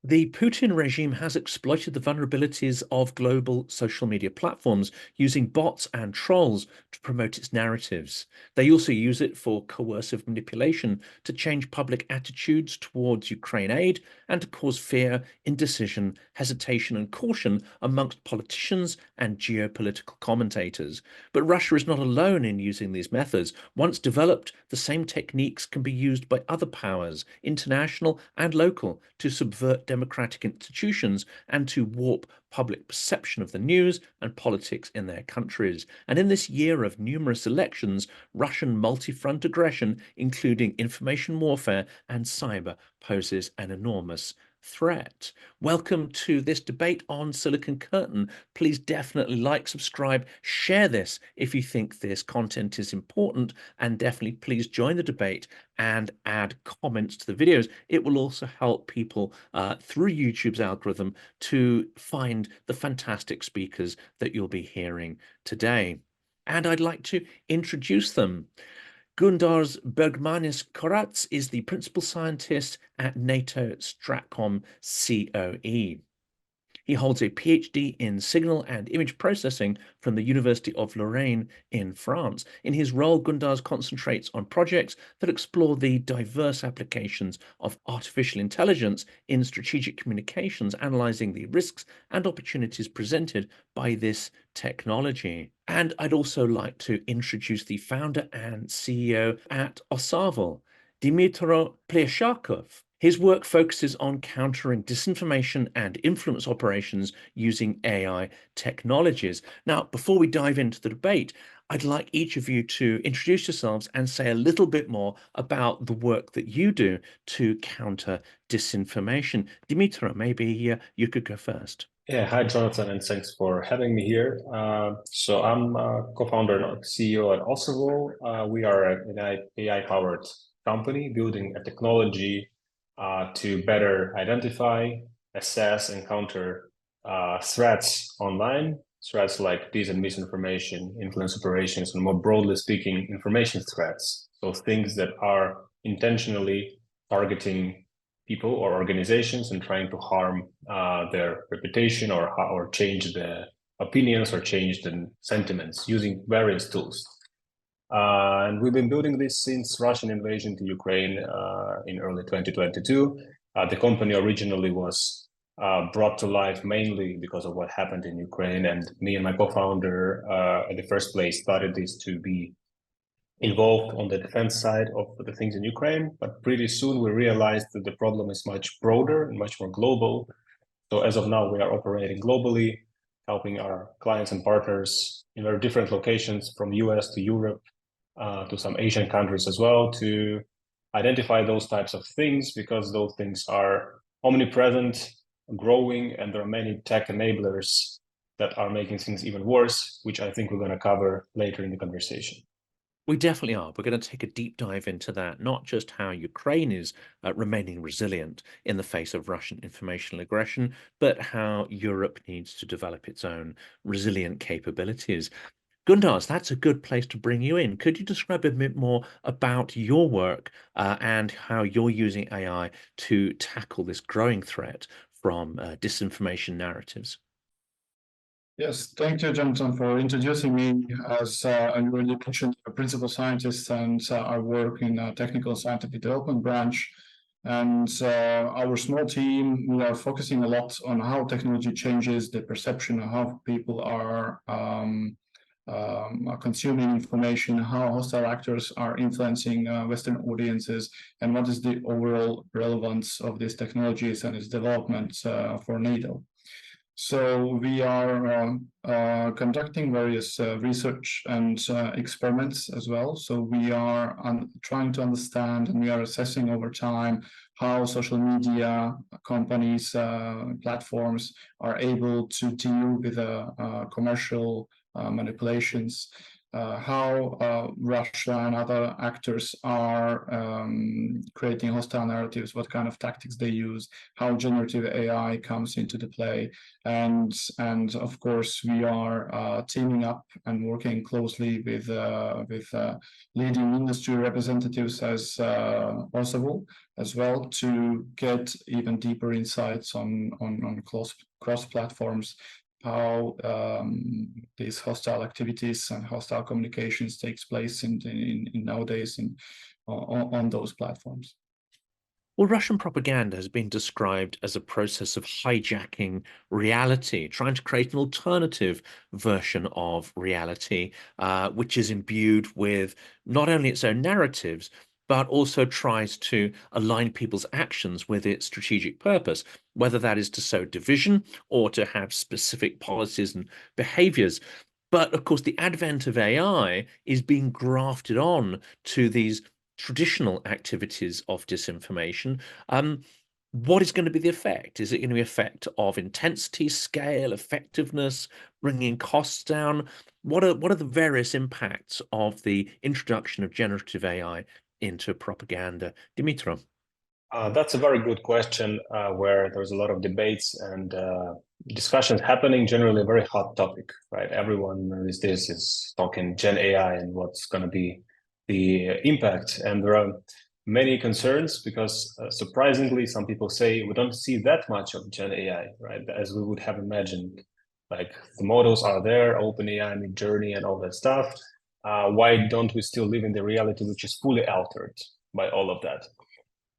The Putin regime has exploited the vulnerabilities of global social media platforms using bots and trolls to promote its narratives. They also use it for coercive manipulation to change public attitudes towards Ukraine aid and to cause fear, indecision, hesitation, and caution amongst politicians and geopolitical commentators. But Russia is not alone in using these methods. Once developed, the same techniques can be used by other powers, international and local, to subvert democratic institutions and to warp public perception of the news and politics in their countries. And in this year of numerous elections, Russian multi-front aggression, including information warfare and cyber, poses an enormous threat. Welcome to this debate on Silicon Curtain. Please definitely like, subscribe, share this if you think this content is important, and definitely please join the debate and add comments to the videos. It will also help people through YouTube's algorithm to find the fantastic speakers that you'll be hearing today. And I'd like to introduce them. Gundars Bergmanis-Korāts is the principal scientist at NATO StratCom COE. He holds a PhD in signal and image processing from the University of Lorraine in France. In his role, Gundars concentrates on projects that explore the diverse applications of artificial intelligence in strategic communications, analyzing the risks and opportunities presented by this technology. And I'd also like to introduce the founder and CEO at Osavul, Dmytro Plieshakov. His work focuses on countering disinformation and influence operations using AI technologies. Now, before we dive into the debate, I'd like each of you to introduce yourselves and say a little bit more about the work that you do to counter disinformation. Dmytro, maybe you could go first. Yeah, hi, Jonathan, and thanks for having me here. So I'm co-founder and CEO at Osavul. We are an AI-powered company building a technology to better identify, assess, and counter threats online, threats like dis and misinformation, influence operations, and more broadly speaking, information threats. So things that are intentionally targeting people or organizations and trying to harm their reputation or change the opinions or change the sentiments using various tools. And we've been building this since Russian invasion to Ukraine in early 2022. The company originally was brought to life mainly because of what happened in Ukraine, and me and my co-founder in the first place started this to be involved on the defense side of the things in Ukraine, but pretty soon we realized that the problem is much broader and much more global. So as of now, we are operating globally, helping our clients and partners in very different locations from US to Europe, to some Asian countries as well, to identify those types of things, because those things are omnipresent, growing, and there are many tech enablers that are making things even worse, which I think we're going to cover later in the conversation. We definitely are. We're going to take a deep dive into that, not just how Ukraine is remaining resilient in the face of Russian informational aggression, but how Europe needs to develop its own resilient capabilities. Gundars, that's a good place to bring you in. Could you describe a bit more about your work and how you're using AI to tackle this growing threat from disinformation narratives? Yes, thank you, Jonathan, for introducing me. As I already mentioned, I'm a principal scientist, and I work in a technical scientific development branch. And our small team, we are focusing a lot on how technology changes the perception of how people are consuming information, how hostile actors are influencing Western audiences, and what is the overall relevance of these technologies and its development for NATO. So we are conducting various research and experiments as well. So we are trying to understand, and we are assessing over time how social media companies, platforms are able to deal with commercial manipulations how Russia and other actors are creating hostile narratives, what kind of tactics they use, how generative AI comes into the play, and of course we are teaming up and working closely with leading industry representatives as Osavul as well to get even deeper insights on cross platforms, how these hostile activities and hostile communications takes place in nowadays on those platforms. Well, Russian propaganda has been described as a process of hijacking reality, trying to create an alternative version of reality, which is imbued with not only its own narratives, but also tries to align people's actions with its strategic purpose, whether that is to sow division or to have specific policies and behaviors. But of course, the advent of AI is being grafted on to these traditional activities of disinformation. What is going to be the effect? Is it going to be effect of intensity, scale, effectiveness, bringing costs down? What are the various impacts of the introduction of generative AI into propaganda? Dmytro. That's a very good question where there's a lot of debates and discussions happening, generally a very hot topic, right? Everyone these days is talking Gen AI and what's going to be the impact. And there are many concerns because surprisingly, some people say we don't see that much of Gen AI, right? As we would have imagined, like the models are there, OpenAI, Midjourney and all that stuff. Why don't we still live in the reality which is fully altered by all of that?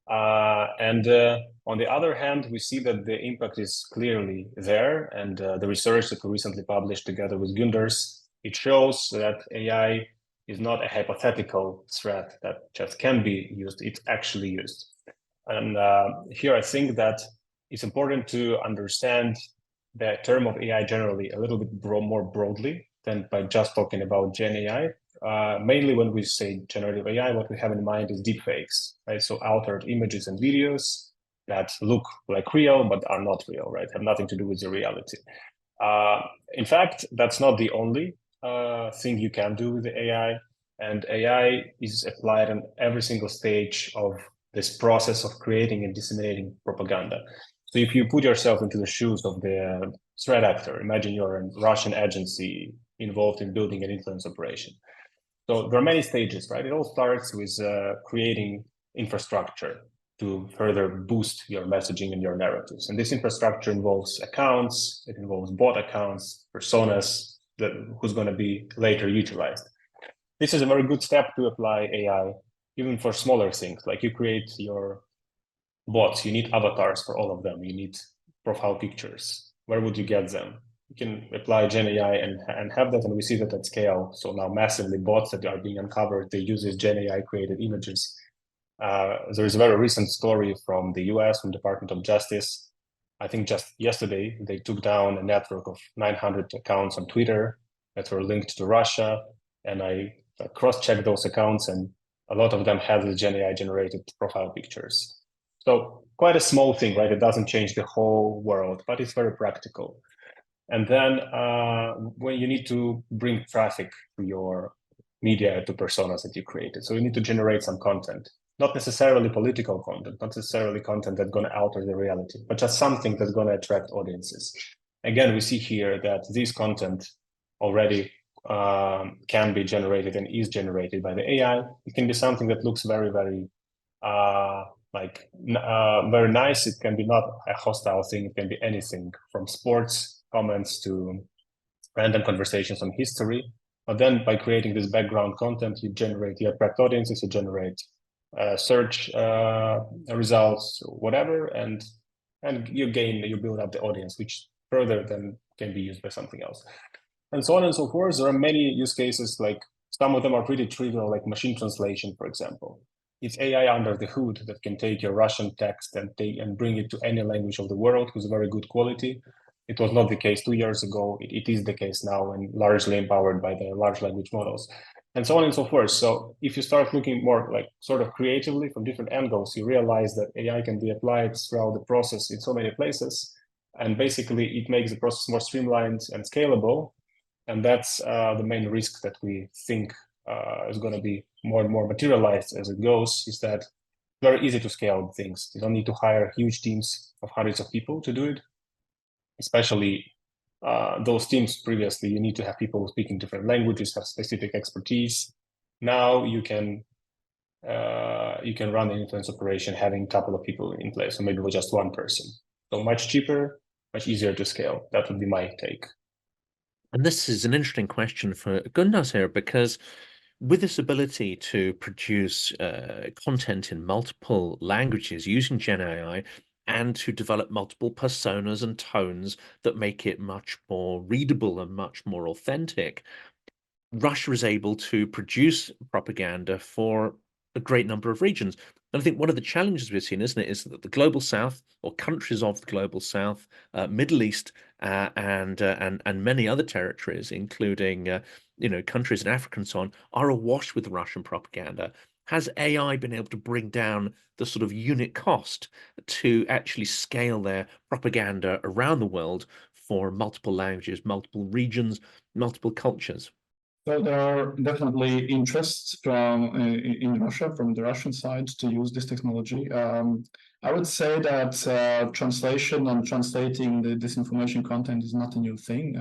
On the other hand, we see that the impact is clearly there. And the research that we recently published together with Gundars, it shows that AI is not a hypothetical threat that just can be used, it's actually used. And here I think that it's important to understand the term of AI generally a little bit more broadly than by just talking about Gen AI. Mainly when we say generative AI, what we have in mind is deepfakes, right? So altered images and videos that look like real, but are not real, right? Have nothing to do with the reality. In fact, that's not the only thing you can do with the AI. And AI is applied on every single stage of this process of creating and disseminating propaganda. So if you put yourself into the shoes of the threat actor, imagine you're a Russian agency involved in building an influence operation. So there are many stages, right? It all starts with creating infrastructure to further boost your messaging and your narratives. And this infrastructure involves accounts, it involves bot accounts, personas, who's going to be later utilized. This is a very good step to apply AI, even for smaller things, like you create your bots, you need avatars for all of them, you need profile pictures. Where would you get them? You can apply Gen AI and have that, and we see that at scale. So now massively bots that are being uncovered, they use these Gen AI created images. There is a very recent story from the US, from Department of Justice. I think just yesterday, they took down a network of 900 accounts on Twitter that were linked to Russia. And I cross-checked those accounts, and a lot of them had the Gen AI generated profile pictures. So quite a small thing, right? It doesn't change the whole world, but it's very practical. And then when you need to bring traffic to your media, to personas that you created. So you need to generate some content, not necessarily political content, not necessarily content that's going to alter the reality, but just something that's going to attract audiences. Again, we see here that this content already can be generated and is generated by the AI. It can be something that looks very, very very nice. It can be not a hostile thing. It can be anything from sports comments to random conversations on history. But then by creating this background content, you attract audiences, you generate search results, whatever, and you build up the audience, which further then can be used by something else. And so on and so forth. There are many use cases, like some of them are pretty trivial, like machine translation, for example. It's AI under the hood that can take your Russian text and bring it to any language of the world with very good quality. It was not the case 2 years ago. It is the case now, and largely empowered by the large language models, and so on and so forth. So if you start looking more like sort of creatively from different angles, you realize that AI can be applied throughout the process in so many places. And basically, it makes the process more streamlined and scalable. And that's the main risk that we think is going to be more and more materialized as it goes, is that very easy to scale things. You don't need to hire huge teams of hundreds of people to do it, especially those teams previously. You need to have people speaking different languages, have specific expertise. Now you can run an influence operation having a couple of people in place, or maybe with just one person. So much cheaper, much easier to scale. That would be my take. And this is an interesting question for Gundars here, because with this ability to produce content in multiple languages using Gen AI and to develop multiple personas and tones that make it much more readable and much more authentic, Russia is able to produce propaganda for a great number of regions. And I think one of the challenges we've seen, isn't it, is that the global south, or countries of the global south, Middle East, and many other territories, including countries in Africa and so on, are awash with Russian propaganda. Has AI been able to bring down the sort of unit cost to actually scale their propaganda around the world for multiple languages, multiple regions, multiple cultures? So there are definitely interests from in Russia, from the Russian side, to use this technology. I would say that translation and translating the disinformation content is not a new thing,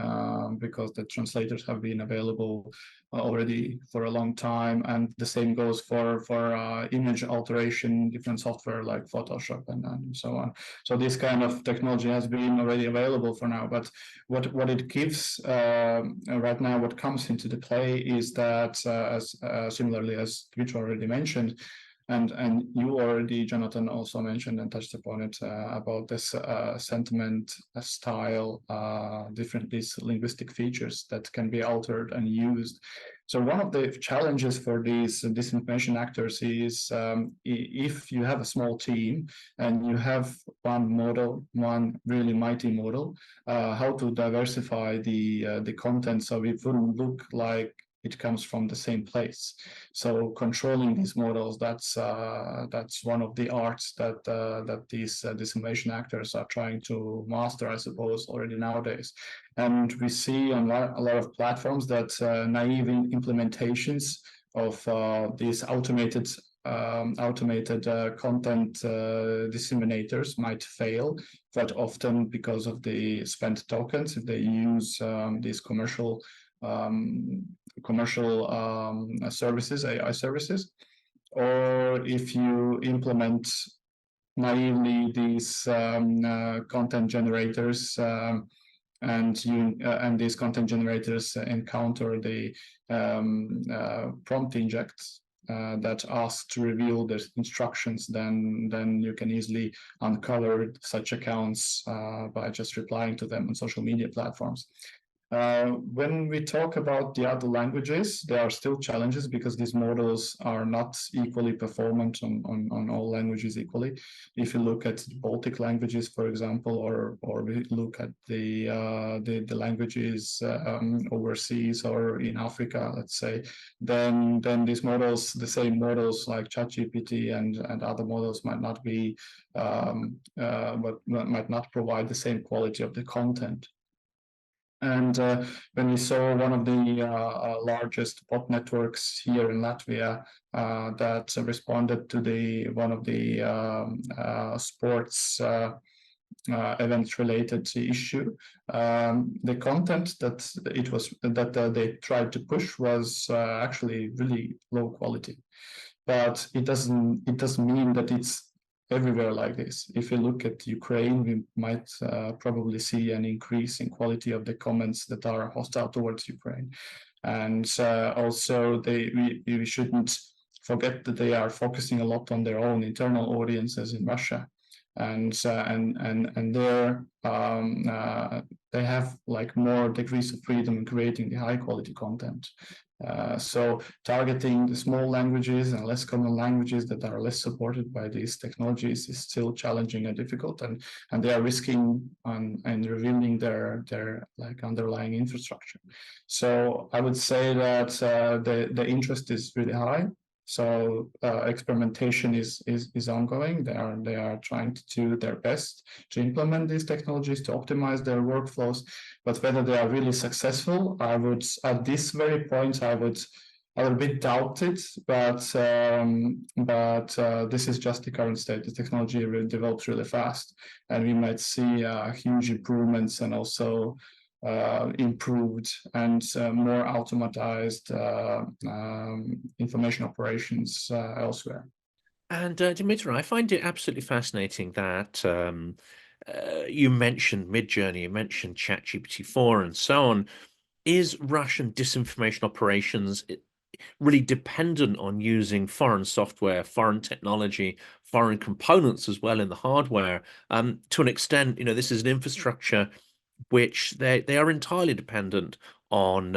because the translators have been available already for a long time, and the same goes for image alteration, different software like Photoshop and so on. So this kind of technology has been already available for now. But what it gives right now, what comes into the play is that, as similarly as Dmytro already mentioned, and you already, Jonathan, also mentioned and touched upon it, about this sentiment, style, different these linguistic features that can be altered and used. So one of the challenges for these disinformation actors is, if you have a small team and you have one model, one really mighty model, how to diversify the content so it wouldn't look like it comes from the same place. So controlling these models, that's one of the arts that these disinformation actors are trying to master, I suppose, already nowadays. And we see on a lot of platforms that naive implementations of these automated content disseminators might fail, but often because of the spent tokens, if they use these commercial services, AI services, or if you implement naively these content generators, and these content generators encounter the prompt injects that ask to reveal the instructions, then you can easily uncover such accounts by just replying to them on social media platforms. When we talk about the other languages, there are still challenges because these models are not equally performant on all languages equally. If you look at the Baltic languages, for example, or we look at the languages overseas or in Africa, let's say, then these models, the same models like ChatGPT and other models might not be, but might not provide the same quality of the content. And when we saw one of the largest bot networks here in Latvia that responded to one of the sports event-related issue, the content that they tried to push was actually really low quality. But it doesn't mean that it's everywhere like this. If you look at Ukraine, we might probably see an increase in quality of the comments that are hostile towards Ukraine. And also we shouldn't forget that they are focusing a lot on their own internal audiences in Russia. And there they have like more degrees of freedom in creating the high quality content. So targeting the small languages and less common languages that are less supported by these technologies is still challenging and difficult, and they are risking and revealing their like underlying infrastructure. So I would say that the interest is really high. So experimentation is ongoing. They are trying to do their best to implement these technologies to optimize their workflows, but whether they are really successful, I would, at this very point, I would a little bit doubt it. But this is just the current state. The technology really develops really fast, and we might see huge improvements and also improved and more automatized information operations elsewhere. And Dmytro, I find it absolutely fascinating that you mentioned Midjourney, you mentioned ChatGPT-4 and so on. Is Russian disinformation operations really dependent on using foreign software, foreign technology, foreign components as well in the hardware? To an extent, this is an infrastructure which they are entirely dependent on,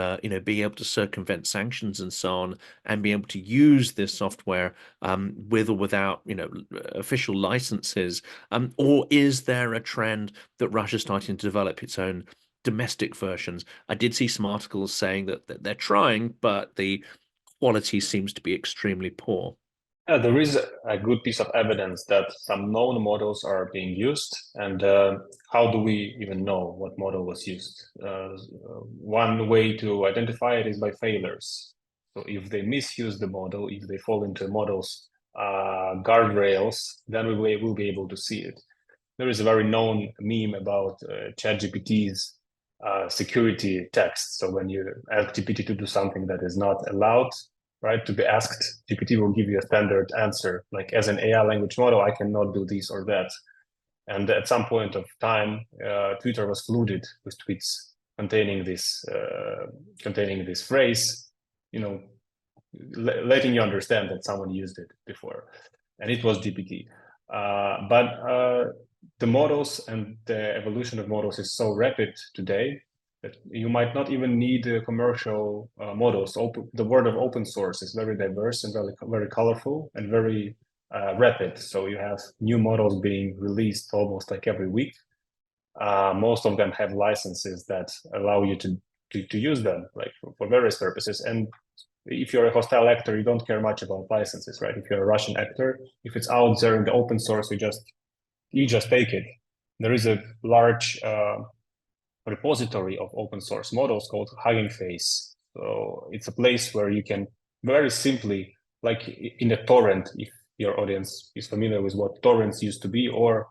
being able to circumvent sanctions and so on, and be able to use this software with or without, official licenses. Or is there a trend that Russia's starting to develop its own domestic versions? I did see some articles saying that they're trying, but the quality seems to be extremely poor. There is a good piece of evidence that some known models are being used. And how do we even know what model was used? One way to identify it is by failures. So if they misuse the model, if they fall into model's guardrails, then we will be able to see it. There is a very known meme about ChatGPT's security text. So when you ask GPT to do something that is not allowed, right, to be asked, GPT will give you a standard answer, like, as an AI language model, I cannot do this or that. And at some point of time, Twitter was flooded with tweets containing this phrase, letting you understand that someone used it before, and it was GPT. But the models and the evolution of models is so rapid today that you might not even need commercial models. The world of open source is very diverse and very colorful and very rapid. So you have new models being released almost like every week. Most of them have licenses that allow you to use them, like for various purposes. And if you're a hostile actor, you don't care much about licenses, right? If you're a Russian actor, if it's out there in the open source, you just take it. There is a large repository of open source models called Hugging Face. So it's a place where you can very simply, like in a torrent, if your audience is familiar with what torrents used to be, or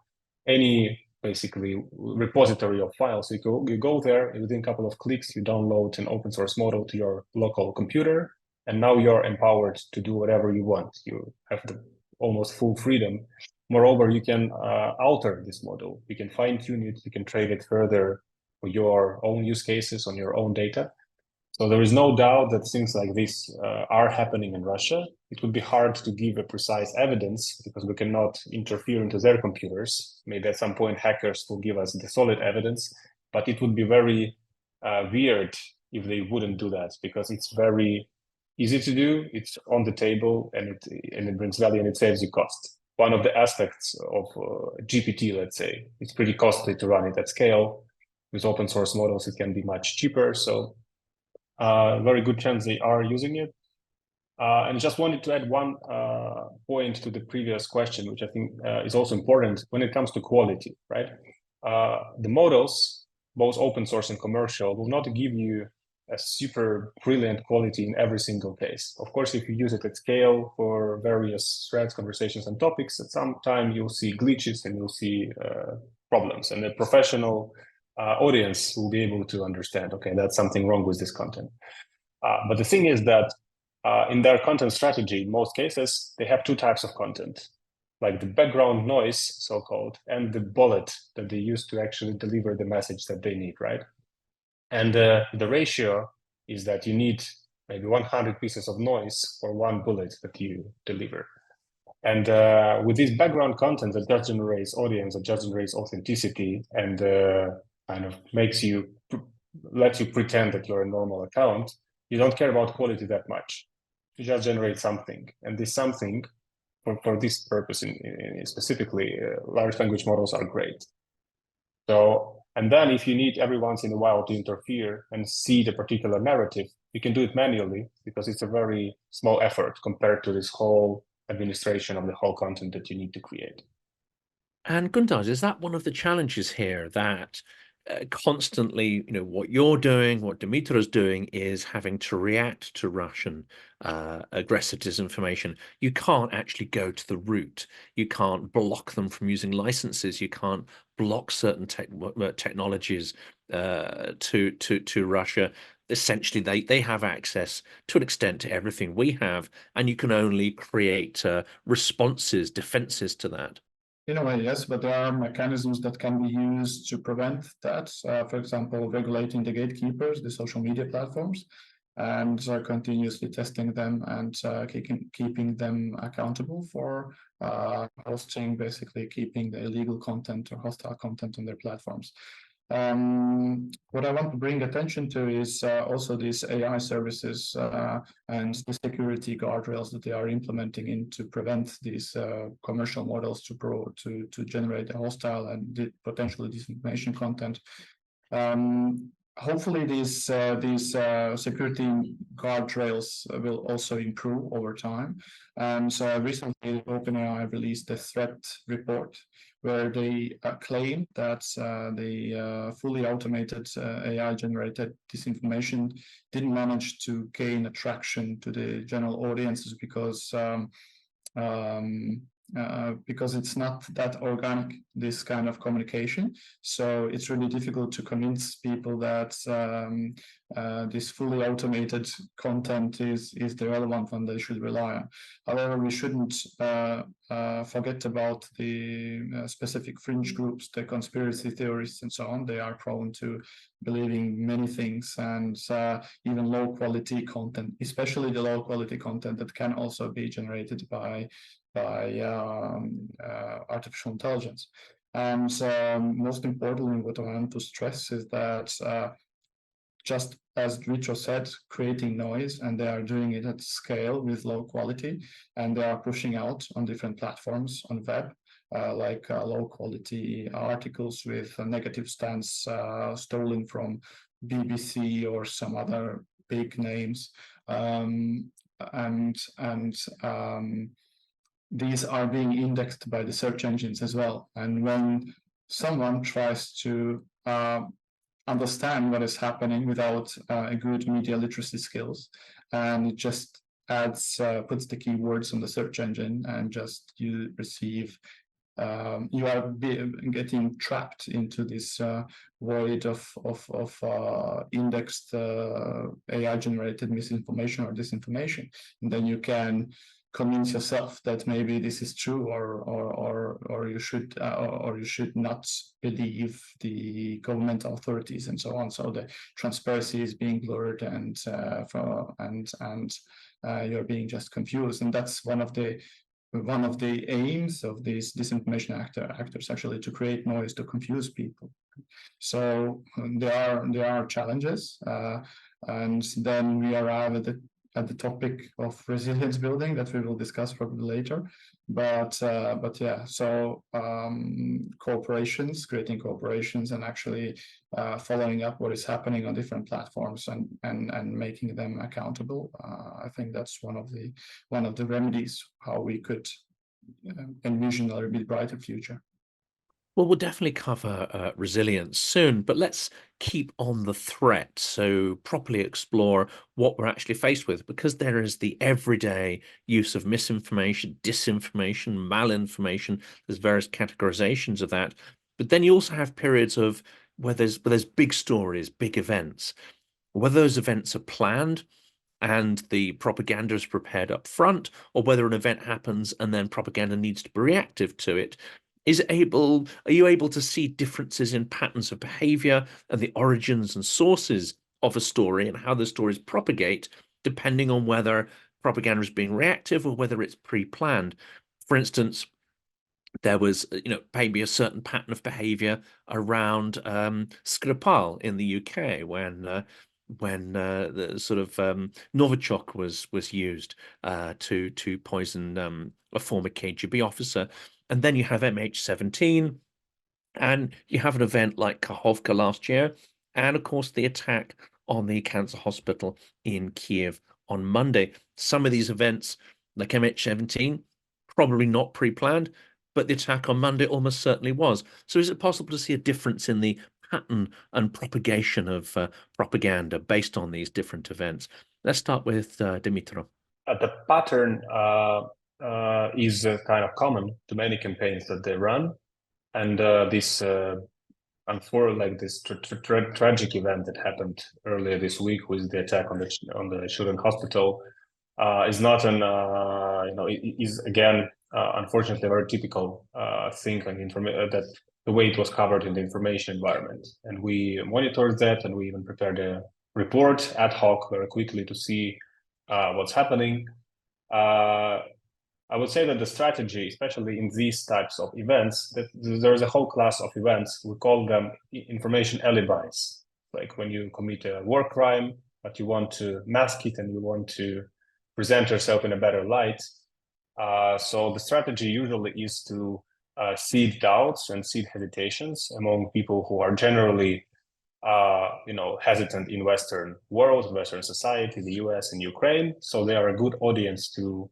any basically repository of files. You go there, and within a couple of clicks, you download an open source model to your local computer, and now you're empowered to do whatever you want. You have the almost full freedom. Moreover, you can alter this model. You can fine tune it. You can train it further for your own use cases on your own data. So there is no doubt that things like this are happening in Russia. It would be hard to give a precise evidence because we cannot interfere into their computers. Maybe at some point hackers will give us the solid evidence, but it would be very weird if they wouldn't do that, because it's very easy to do. It's on the table, and it brings value, and it saves you cost. One of the aspects of GPT, let's say, it's pretty costly to run it at scale. With open source models, it can be much cheaper. So very good chance they are using it. And just wanted to add one point to the previous question, which I think is also important when it comes to quality, right? The models, both open source and commercial, will not give you a super brilliant quality in every single case. Of course, if you use it at scale for various threads, conversations, and topics, at some time you'll see glitches and you'll see problems. And the professional audience will be able to understand, okay, that's something wrong with this content. But the thing is that in their content strategy, in most cases, they have two types of content, like the background noise, so-called, and the bullet that they use to actually deliver the message that they need, right? And the ratio is that you need maybe 100 pieces of noise for one bullet that you deliver. And with this background content that just generates audience, that just generates authenticity, and kind of lets you pretend that you're a normal account, you don't care about quality that much. You just generate something. And this something, for this purpose specifically, large language models are great. So, and then if you need every once in a while to interfere and see the particular narrative, you can do it manually because it's a very small effort compared to this whole administration of the whole content that you need to create. And Gundars, is that one of the challenges here, that constantly, what you're doing, what Dmytro's doing, is having to react to Russian aggressive disinformation? You can't actually go to the root. You can't block them from using licenses. You can't block certain technologies to Russia. Essentially, they have access to an extent to everything we have, and you can only create responses, defenses to that. In a way, yes, but there are mechanisms that can be used to prevent that. For example, regulating the gatekeepers, the social media platforms, and continuously testing them and keeping them accountable for hosting, basically keeping the illegal content or hostile content on their platforms. What I want to bring attention to is also these AI services and the security guardrails that they are implementing in to prevent these commercial models to generate a hostile and potentially disinformation content. Hopefully these security guardrails will also improve over time. So recently OpenAI released a threat report where they claim that the fully automated AI-generated disinformation didn't manage to gain attraction to the general audiences because it's not that organic, this kind of communication. So it's really difficult to convince people that this fully automated content is the relevant one they should rely on. However, we shouldn't forget about the specific fringe groups, the conspiracy theorists and so on. They are prone to believing many things, and even low quality content, especially the low quality content that can also be generated by artificial intelligence. And most importantly, what I want to stress is that just as Dmytro said, creating noise, and they are doing it at scale with low quality, and they are pushing out on different platforms on web, like low quality articles with a negative stance stolen from BBC or some other big names, these are being indexed by the search engines as well. And when someone tries to understand what is happening without a good media literacy skills, and it just adds, puts the keywords on the search engine, and just you receive, you are getting trapped into this void of indexed AI-generated misinformation or disinformation, and then you can convince yourself that maybe this is true, or you should not believe the governmental authorities and so on. So the transparency is being blurred, and you're being just confused, and that's one of the aims of these disinformation actors, actually, to create noise, to confuse people. So there are challenges, and then we arrive at the topic of resilience building that we will discuss probably later. But yeah, so creating cooperations, and actually following up what is happening on different platforms, and making them accountable. I think that's one of the remedies how we could envision a little bit brighter future. Well, we'll definitely cover resilience soon, but let's keep on the threat, so properly explore what we're actually faced with, because there is the everyday use of misinformation, disinformation, malinformation. There's various categorizations of that, but then you also have periods of where there's big stories, big events, whether those events are planned and the propaganda is prepared up front, or whether an event happens and then propaganda needs to be reactive to it. Are you able to see differences in patterns of behavior and the origins and sources of a story, and how the stories propagate, depending on whether propaganda is being reactive or whether it's pre-planned? For instance, there was, maybe a certain pattern of behavior around Skripal in the UK when the sort of Novichok was used to poison a former KGB officer. And then you have MH17, and you have an event like Kakhovka last year, and of course the attack on the cancer hospital in Kiev on Monday. Some of these events, like MH17, probably not pre-planned, but the attack on Monday almost certainly was. So is it possible to see a difference in the pattern and propagation of propaganda based on these different events? Let's start with Dmytro. The pattern is kind of common to many campaigns that they run, and this tragic event that happened earlier this week with the attack on the children's hospital is not an is again unfortunately a very typical thing and that the way it was covered in the information environment, and we monitored that, and we even prepared a report ad hoc very quickly to see what's happening. I would say that the strategy, especially in these types of events, that there's a whole class of events. We call them information alibis. Like when you commit a war crime, but you want to mask it and you want to present yourself in a better light. So the strategy usually is to seed doubts and seed hesitations among people who are generally hesitant in Western world, Western society, the US and Ukraine. So they are a good audience to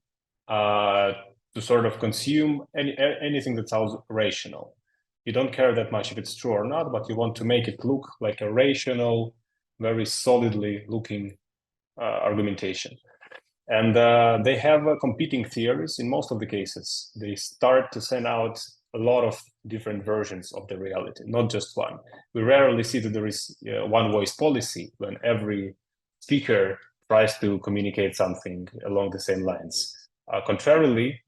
sort of consume anything that sounds rational. You don't care that much if it's true or not, but you want to make it look like a rational, very solidly looking argumentation. And they have competing theories in most of the cases. They start to send out a lot of different versions of the reality, not just one. We rarely see that there is one voice policy when every speaker tries to communicate something along the same lines. Contrarily,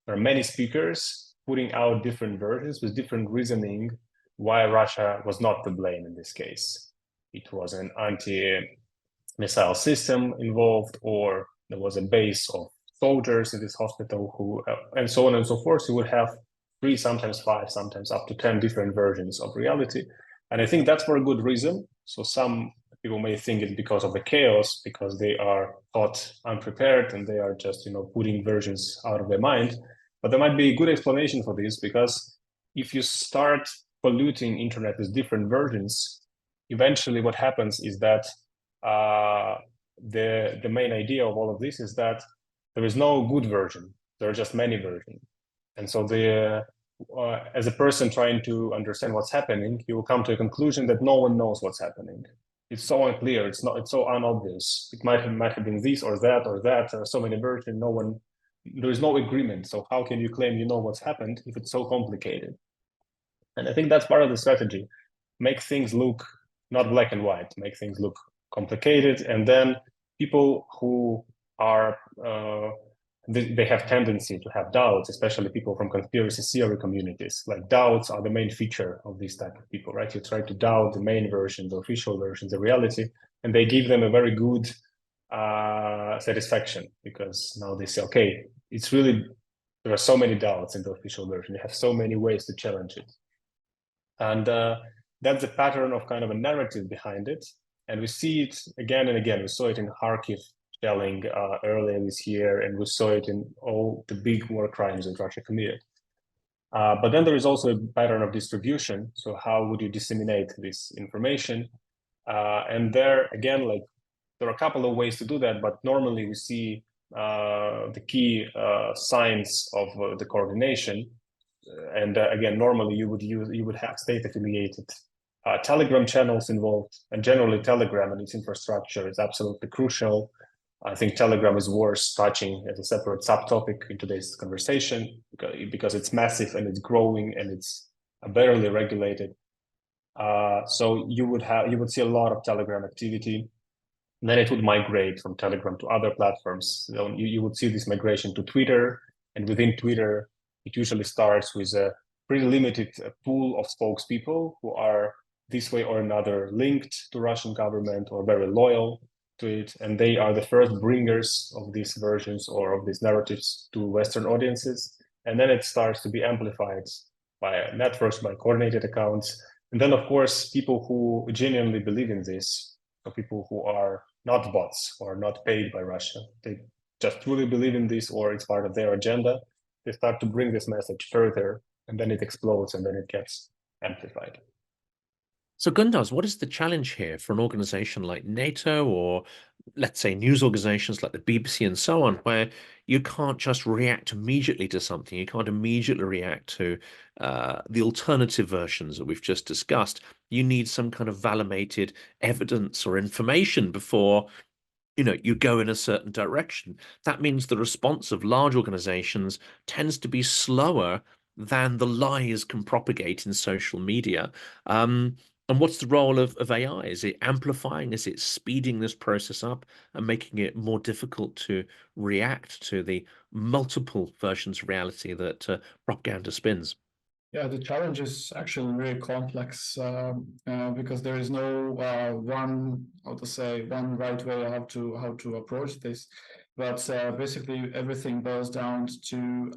there are many speakers putting out different versions with different reasoning why Russia was not to blame in this case. It was an anti-missile system involved, or there was a base of soldiers in this hospital who, and so on and so forth. You would have 3, sometimes 5, sometimes up to 10 different versions of reality. And I think that's for a good reason. So some people may think it's because of the chaos, because they are caught unprepared and they are just, putting versions out of their mind. But there might be a good explanation for this, because if you start polluting internet with different versions, eventually what happens is that the main idea of all of this is that there is no good version. There are just many versions. And so as a person trying to understand what's happening, you will come to a conclusion that no one knows what's happening. It's so unclear. It's so unobvious. It might have been this or that or that. There are so many versions. There is no agreement. So how can you claim you know what's happened if it's so complicated? And I think that's part of the strategy. Make things look not black and white. Make things look complicated, and then people who are they have tendency to have doubts, especially people from conspiracy theory communities. Like, doubts are the main feature of this type of people, right? You try to doubt the main version, the official version, the reality, and they give them a very good satisfaction, because now they say, okay, it's really, there are so many doubts in the official version. You have so many ways to challenge it. And that's a pattern of kind of a narrative behind it. And we see it again and again. We saw it in Kharkiv shelling earlier this year, and we saw it in all the big war crimes that Russia committed. But then there is also a pattern of distribution. So how would you disseminate this information? And there, again, like, there are a couple of ways to do that, but normally we see the key signs of the coordination. And again, normally you would have state-affiliated Telegram channels involved, and generally Telegram and its infrastructure is absolutely crucial. I think Telegram is worth touching as a separate subtopic in today's conversation, because it's massive and it's growing and it's barely regulated. So you would see a lot of Telegram activity. And then it would migrate from Telegram to other platforms. So you would see this migration to Twitter, and within Twitter, it usually starts with a pretty limited pool of spokespeople who are this way or another linked to Russian government or very loyal to it, and they are the first bringers of these versions or of these narratives to Western audiences. And then it starts to be amplified by networks, by coordinated accounts. And then, of course, people who genuinely believe in this, so people who are not bots or not paid by Russia, they just truly believe in this, or it's part of their agenda, they start to bring this message further, and then it explodes, and then it gets amplified. So Gundars, what is the challenge here for an organization like NATO, or let's say news organizations like the BBC and so on, where you can't just react immediately to something, you can't immediately react to the alternative versions that we've just discussed. You need some kind of validated evidence or information before you go in a certain direction. That means the response of large organizations tends to be slower than the lies can propagate in social media. And what's the role of AI? Is it amplifying? Is it speeding this process up and making it more difficult to react to the multiple versions of reality that propaganda spins? Yeah, the challenge is actually very complex because there is no one right way how to approach this. But basically, everything boils down to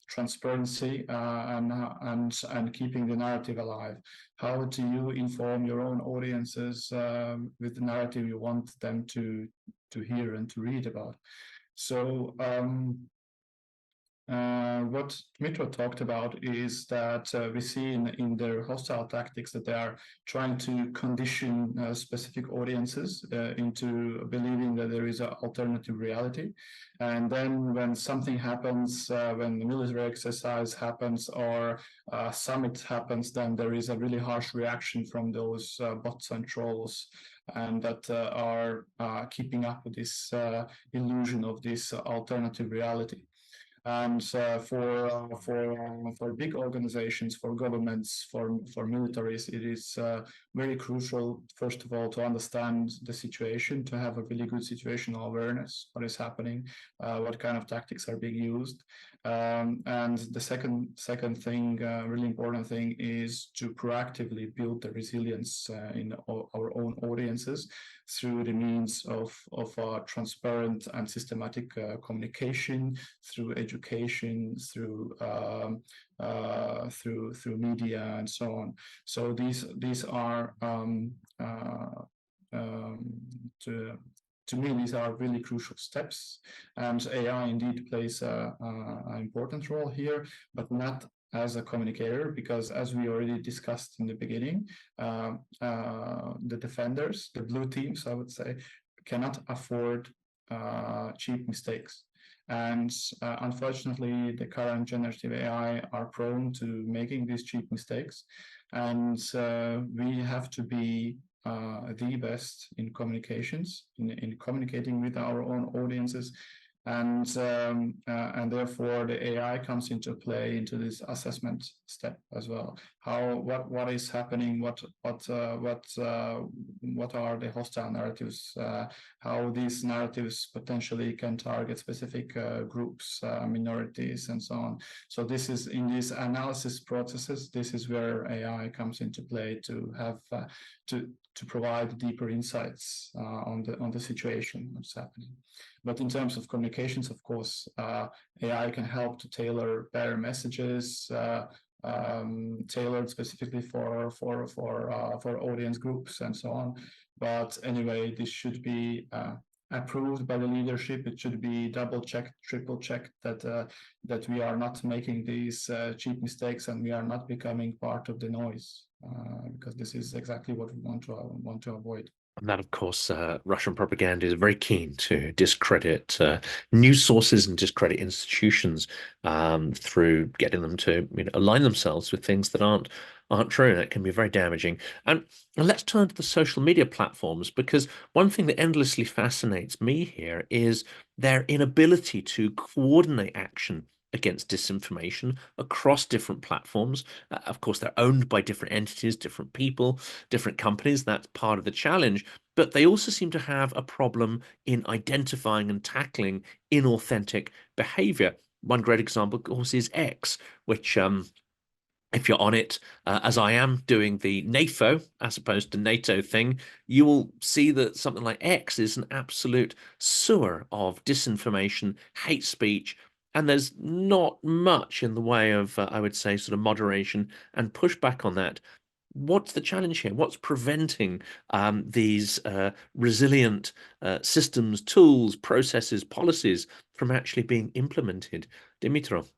transparency and keeping the narrative alive. How do you inform your own audiences with the narrative you want them to hear and to read about? So. What Dmytro talked about is that we see in their hostile tactics that they are trying to condition specific audiences into believing that there is an alternative reality. And then when something happens, when the military exercise happens or a summit happens, then there is a really harsh reaction from those bots and trolls, and that are keeping up with this illusion of this alternative reality. And for big organizations, for governments, for militaries, it is very crucial, first of all, to understand the situation, to have a really good situational awareness, what is happening, what kind of tactics are being used. And the second thing, really important thing, is to proactively build the resilience in our own audiences through the means of transparent and systematic communication, through education, through media, and so on. So these are to me, these are really crucial steps, and AI indeed plays an important role here, but not as a communicator, because as we already discussed in the beginning, the defenders, the blue teams, I would say, cannot afford cheap mistakes. And unfortunately, the current generative AI are prone to making these cheap mistakes. And we have to be the best in communications, in communicating with our own audiences. And therefore the AI comes into play into this assessment step as well. What is happening? What are the hostile narratives? How these narratives potentially can target specific groups, minorities, and so on. So this is in these analysis processes. This is where AI comes into play to have to provide deeper insights on the situation that's happening. But in terms of communications, of course, AI can help to tailor better messages, tailored specifically for audience groups and so on. But anyway, this should be approved by the leadership. It should be double checked, triple checked that we are not making these cheap mistakes and we are not becoming part of the noise, because this is exactly what we want to avoid. And that, of course, Russian propaganda is very keen to discredit news sources and discredit institutions through getting them to align themselves with things that aren't true, and it can be very damaging. And let's turn to the social media platforms, because one thing that endlessly fascinates me here is their inability to coordinate action against disinformation across different platforms. Of course, they're owned by different entities, different people, different companies. That's part of the challenge. But they also seem to have a problem in identifying and tackling inauthentic behavior. One great example, of course, is X, which if you're on it, as I am, doing the NAFO as opposed to NATO thing, you will see that something like X is an absolute sewer of disinformation, hate speech, and there's not much in the way of, I would say, sort of moderation and pushback on that. What's the challenge here? What's preventing these resilient systems, tools, processes, policies from actually being implemented? Dmytro.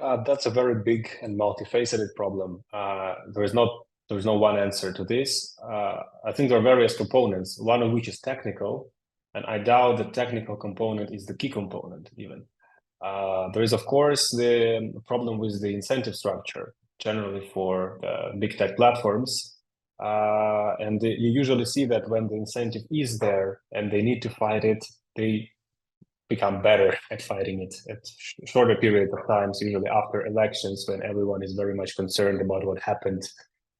That's a very big and multifaceted problem. There is not There's no one answer to this. I think there are various components, one of which is technical, and I doubt the technical component is the key component even. There is, of course, the problem with the incentive structure, generally for big tech platforms. And you usually see that when the incentive is there and they need to fight it, they become better at fighting it at shorter periods of times, usually after elections, when everyone is very much concerned about what happened.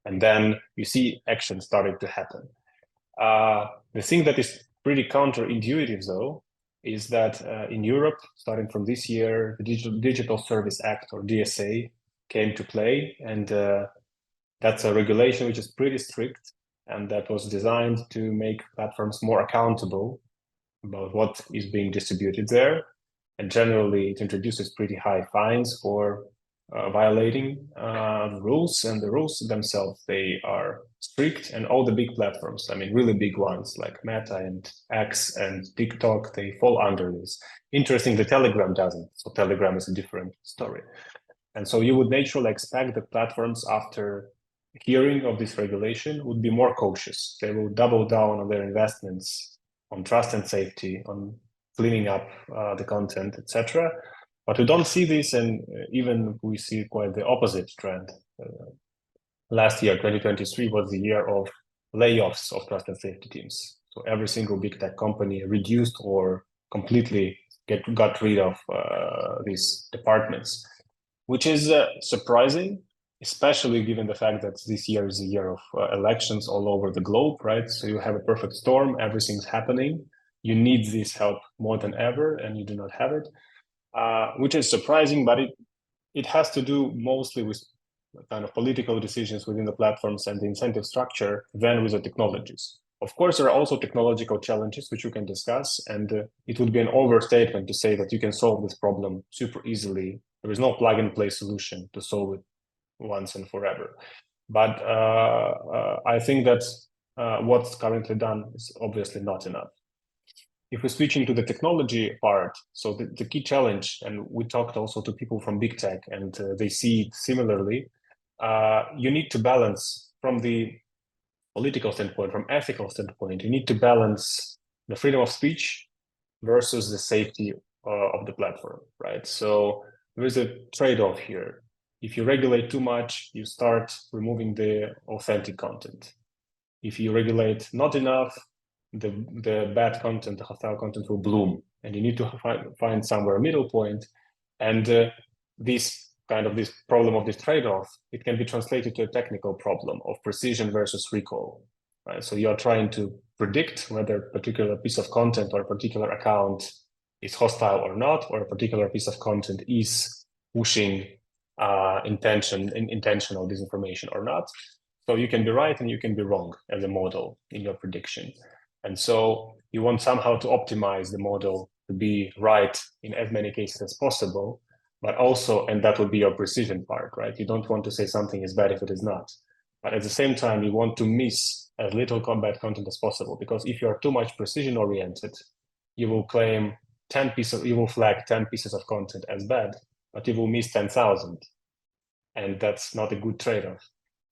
And then you see action starting to happen. The thing that is pretty counterintuitive, though, is that in Europe, starting from this year, the Digital Service Act, or DSA, came to play. And that's a regulation which is pretty strict, and that was designed to make platforms more accountable about what is being distributed there. And generally, it introduces pretty high fines for violating the rules, and the rules themselves, they are strict, and all the big platforms, I mean, really big ones like Meta and X and TikTok, they fall under this. Interesting, the Telegram doesn't, so Telegram is a different story. And so you would naturally expect that platforms, after hearing of this regulation, would be more cautious. They will double down on their investments on trust and safety, on cleaning up the content, etc. But we don't see this, and even we see quite the opposite trend. Last year, 2023, was the year of layoffs of trust and safety teams. So every single big tech company reduced or completely got rid of these departments, which is surprising, especially given the fact that this year is a year of elections all over the globe, right? So you have a perfect storm, everything's happening. You need this help more than ever, and you do not have it. Which is surprising, but it has to do mostly with kind of political decisions within the platforms and the incentive structure than with the technologies. Of course, there are also technological challenges which we can discuss, and it would be an overstatement to say that you can solve this problem super easily. There is no plug-and-play solution to solve it once and forever. But I think that what's currently done is obviously not enough. If we switch into the technology part, so the key challenge, and we talked also to people from big tech, and they see it similarly, you need to balance from the political standpoint, from ethical standpoint, you need to balance the freedom of speech versus the safety of the platform, right? So there is a trade-off here. If you regulate too much, you start removing the authentic content. If you regulate not enough, the bad content, the hostile content will bloom, and you need to find somewhere a middle point. And this problem of this trade-off, it can be translated to a technical problem of precision versus recall, right? So you're trying to predict whether a particular piece of content or a particular account is hostile or not, or a particular piece of content is pushing intentional disinformation or not. So you can be right and you can be wrong as a model in your prediction. And so you want somehow to optimize the model to be right in as many cases as possible, but also, and that would be your precision part, right? You don't want to say something is bad if it is not. But at the same time, you want to miss as little bad content as possible, because if you are too much precision oriented, you will claim 10 pieces, you will flag 10 pieces of content as bad, but you will miss 10,000. And that's not a good trade-off.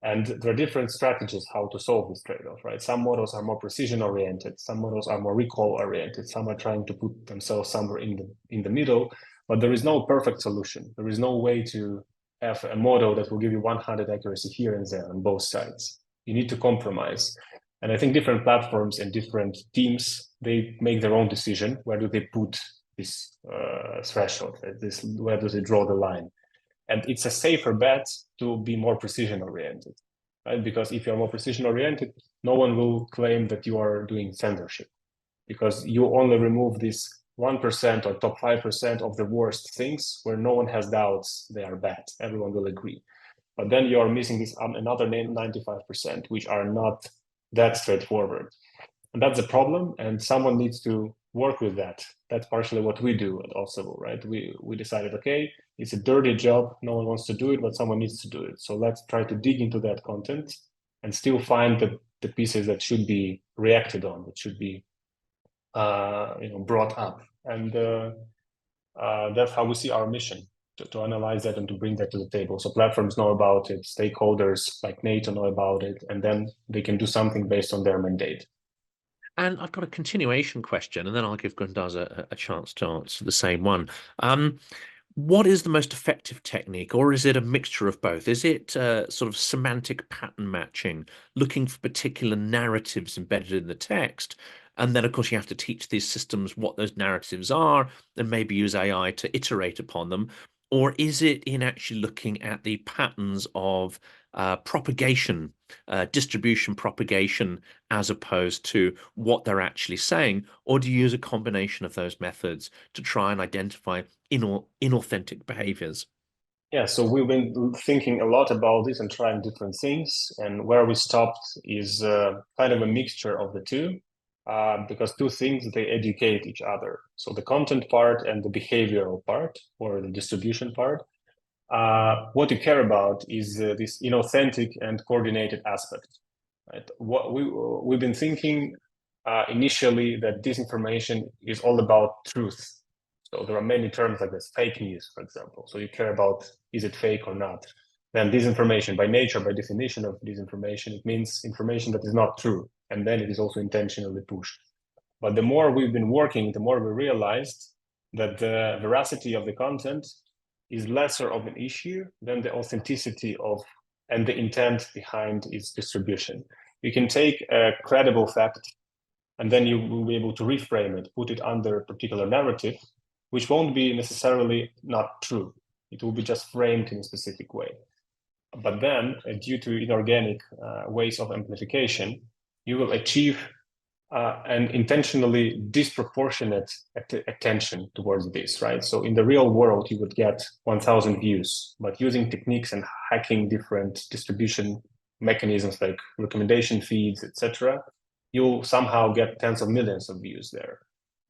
And there are different strategies how to solve this trade-off, right? Some models are more precision-oriented, some models are more recall-oriented, some are trying to put themselves somewhere in the middle, but there is no perfect solution. There is no way to have a model that will give you 100 accuracy here and there on both sides. You need to compromise. And I think different platforms and different teams, they make their own decision. Where do they put this threshold? Where do they draw the line? And it's a safer bet to be more precision-oriented, right? Because if you're more precision-oriented, no one will claim that you are doing censorship, because you only remove this 1% or top 5% of the worst things where no one has doubts they are bad. Everyone will agree. But then you're missing this another 95%, which are not that straightforward. And that's a problem, and someone needs to work with that. That's partially what we do at Osavul, right? We decided, okay, it's a dirty job, no one wants to do it, but someone needs to do it. So let's try to dig into that content and still find the pieces that should be reacted on, that should be brought up. And that's how we see our mission. to analyze that and to bring that to the table. So platforms know about it, stakeholders like NATO know about it, and then they can do something based on their mandate. And I've got a continuation question, and then I'll give Gundars a chance to answer the same one. What is the most effective technique, or is it a mixture of both? Is it sort of semantic pattern matching, looking for particular narratives embedded in the text? And then, of course, you have to teach these systems what those narratives are and maybe use AI to iterate upon them. Or is it in actually looking at the patterns of propagation, distribution propagation, as opposed to what they're actually saying? Or do you use a combination of those methods to try and identify inauthentic behaviors? Yeah, so we've been thinking a lot about this and trying different things. And where we stopped is kind of a mixture of the two, because two things, they educate each other. So the content part and the behavioral part, or the distribution part. What you care about is this inauthentic and coordinated aspect. Right? What we've been thinking initially that disinformation is all about truth. So there are many terms like this, fake news, for example. So you care about, is it fake or not? Then disinformation, by nature, by definition of disinformation, it means information that is not true. And then it is also intentionally pushed. But the more we've been working, the more we realized that the veracity of the content is lesser of an issue than the authenticity of and the intent behind its distribution. You can take a credible fact and then you will be able to reframe it, put it under a particular narrative, which won't be necessarily not true. It will be just framed in a specific way. But then, due to inorganic ways of amplification, you will achieve an intentionally disproportionate attention towards this, right? So in the real world, you would get 1,000 views, but using techniques and hacking different distribution mechanisms like recommendation feeds, etc., you'll somehow get tens of millions of views there.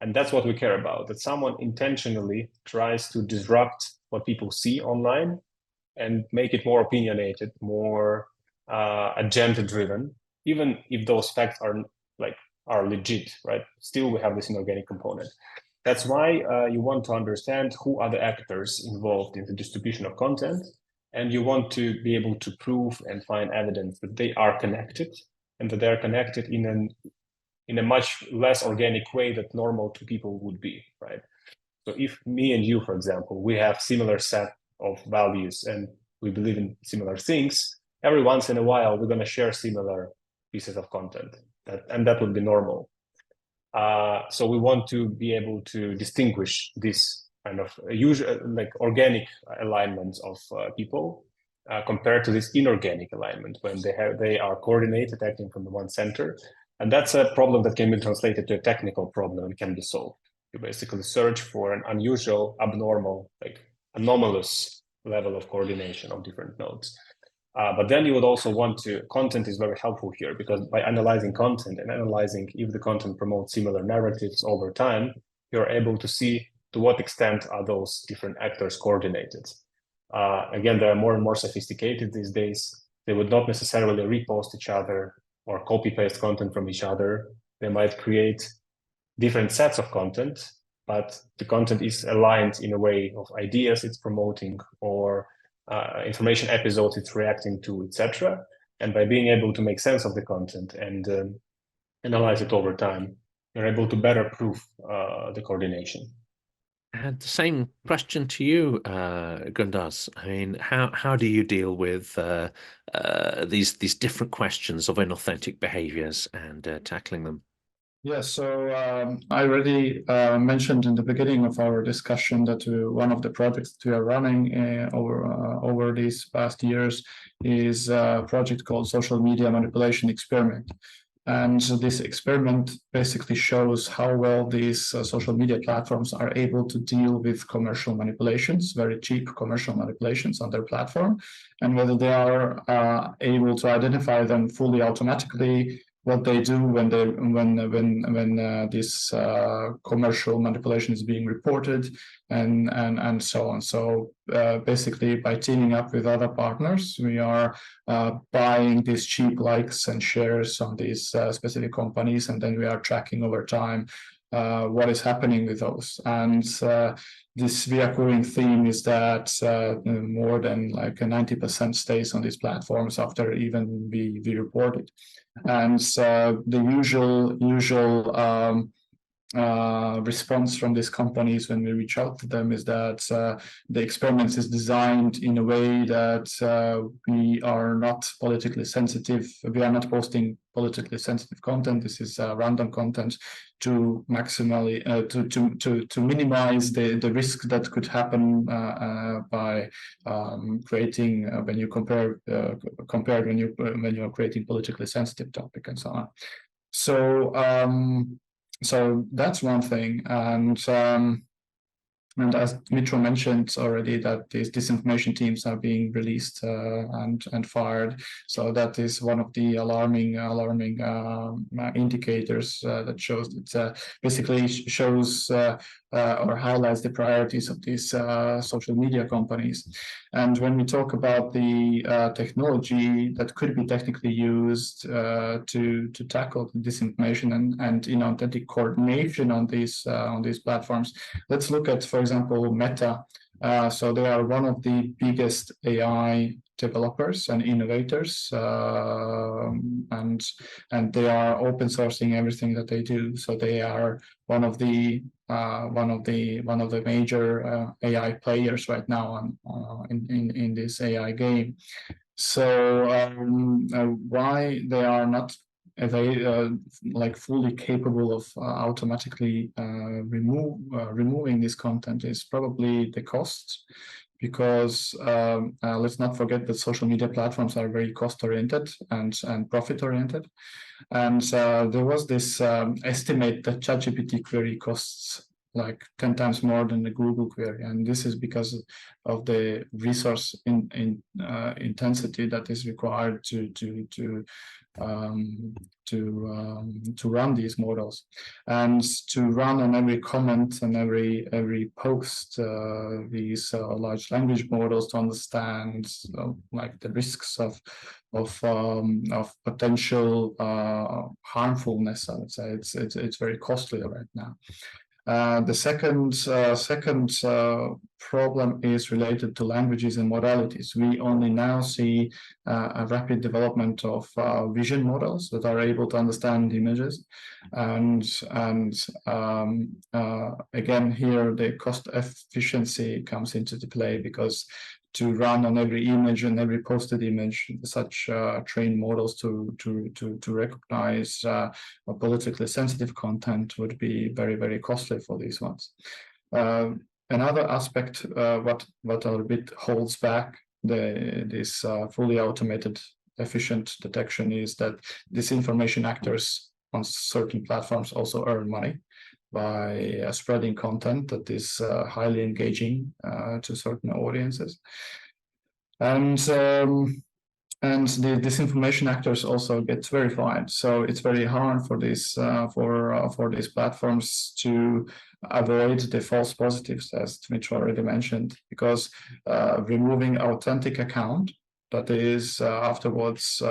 And that's what we care about, that someone intentionally tries to disrupt what people see online and make it more opinionated, more agenda-driven, even if those facts are legit, right? Still, we have this inorganic component. That's why you want to understand who are the actors involved in the distribution of content, and you want to be able to prove and find evidence that they are connected, and that they are connected in a much less organic way that normal two people would be, right? So if me and you, for example, we have similar set of values and we believe in similar things, every once in a while, we're going to share similar pieces of content. And that would be normal. So we want to be able to distinguish this kind of usual, like organic alignments of people compared to this inorganic alignment when they are coordinated, acting from the one center. And that's a problem that can be translated to a technical problem and can be solved. You basically search for an unusual, abnormal, like anomalous level of coordination of different nodes. But then you would also want to, content is very helpful here, because by analyzing content and analyzing if the content promotes similar narratives over time, you're able to see to what extent are those different actors coordinated. Again, they are more and more sophisticated these days. They would not necessarily repost each other or copy-paste content from each other. They might create different sets of content, but the content is aligned in a way of ideas it's promoting or information episodes it's reacting to, etc. And by being able to make sense of the content and analyze it over time, you're able to better prove the coordination. And the same question to you, Gundars. I mean, how do you deal with these different questions of inauthentic behaviors and tackling them? Yeah, so I already mentioned in the beginning of our discussion that one of the projects that we are running over these past years is a project called Social Media Manipulation Experiment. And so this experiment basically shows how well these social media platforms are able to deal with commercial manipulations, very cheap commercial manipulations on their platform, and whether they are able to identify them fully automatically, what they do when this commercial manipulation is being reported, and so on. So basically, by teaming up with other partners, we are buying these cheap likes and shares on these specific companies, and then we are tracking over time what is happening with those. And this reoccurring theme is that more than like 90% stays on these platforms after even we reported. And the usual response from these companies when we reach out to them is that the experiments is designed in a way that we are not politically sensitive. We are not posting politically sensitive content. This is random content to maximally to minimize the risk that could happen by creating when you compare compared when you're creating politically sensitive topic and so on. So that's one thing, and as Dmytro mentioned already, that these disinformation teams are being released and fired. So that is one of the alarming indicators that shows that basically shows or highlights the priorities of these social media companies. And when we talk about the technology that could be technically used to tackle the disinformation and inauthentic coordination on these platforms, let's look at, for example, Meta. So they are one of the biggest AI developers and innovators, and they are open sourcing everything that they do. So they are one of the major AI players right now in this AI game. So why they are not like fully capable of automatically removing this content is probably the cost, because let's not forget that social media platforms are very cost-oriented and profit-oriented. And there was this estimate that ChatGPT query costs like 10 times more than the Google query, and this is because of the resource intensity that is required to run these models, and to run on every comment and every post these large language models to understand like the risks of potential harmfulness. I would say it's very costly right now. The second problem is related to languages and modalities. We only now see a rapid development of vision models that are able to understand images, and again here the cost efficiency comes into the play, because to run on every image and every posted image such trained models to recognize politically sensitive content would be very, very costly for these ones. Another aspect what a little bit holds back this fully automated efficient detection is that disinformation actors on certain platforms also earn money by spreading content that is highly engaging to certain audiences. And the disinformation actors also get verified. So it's very hard for these platforms to avoid the false positives, as Dmytro already mentioned, because removing authentic account that is afterwards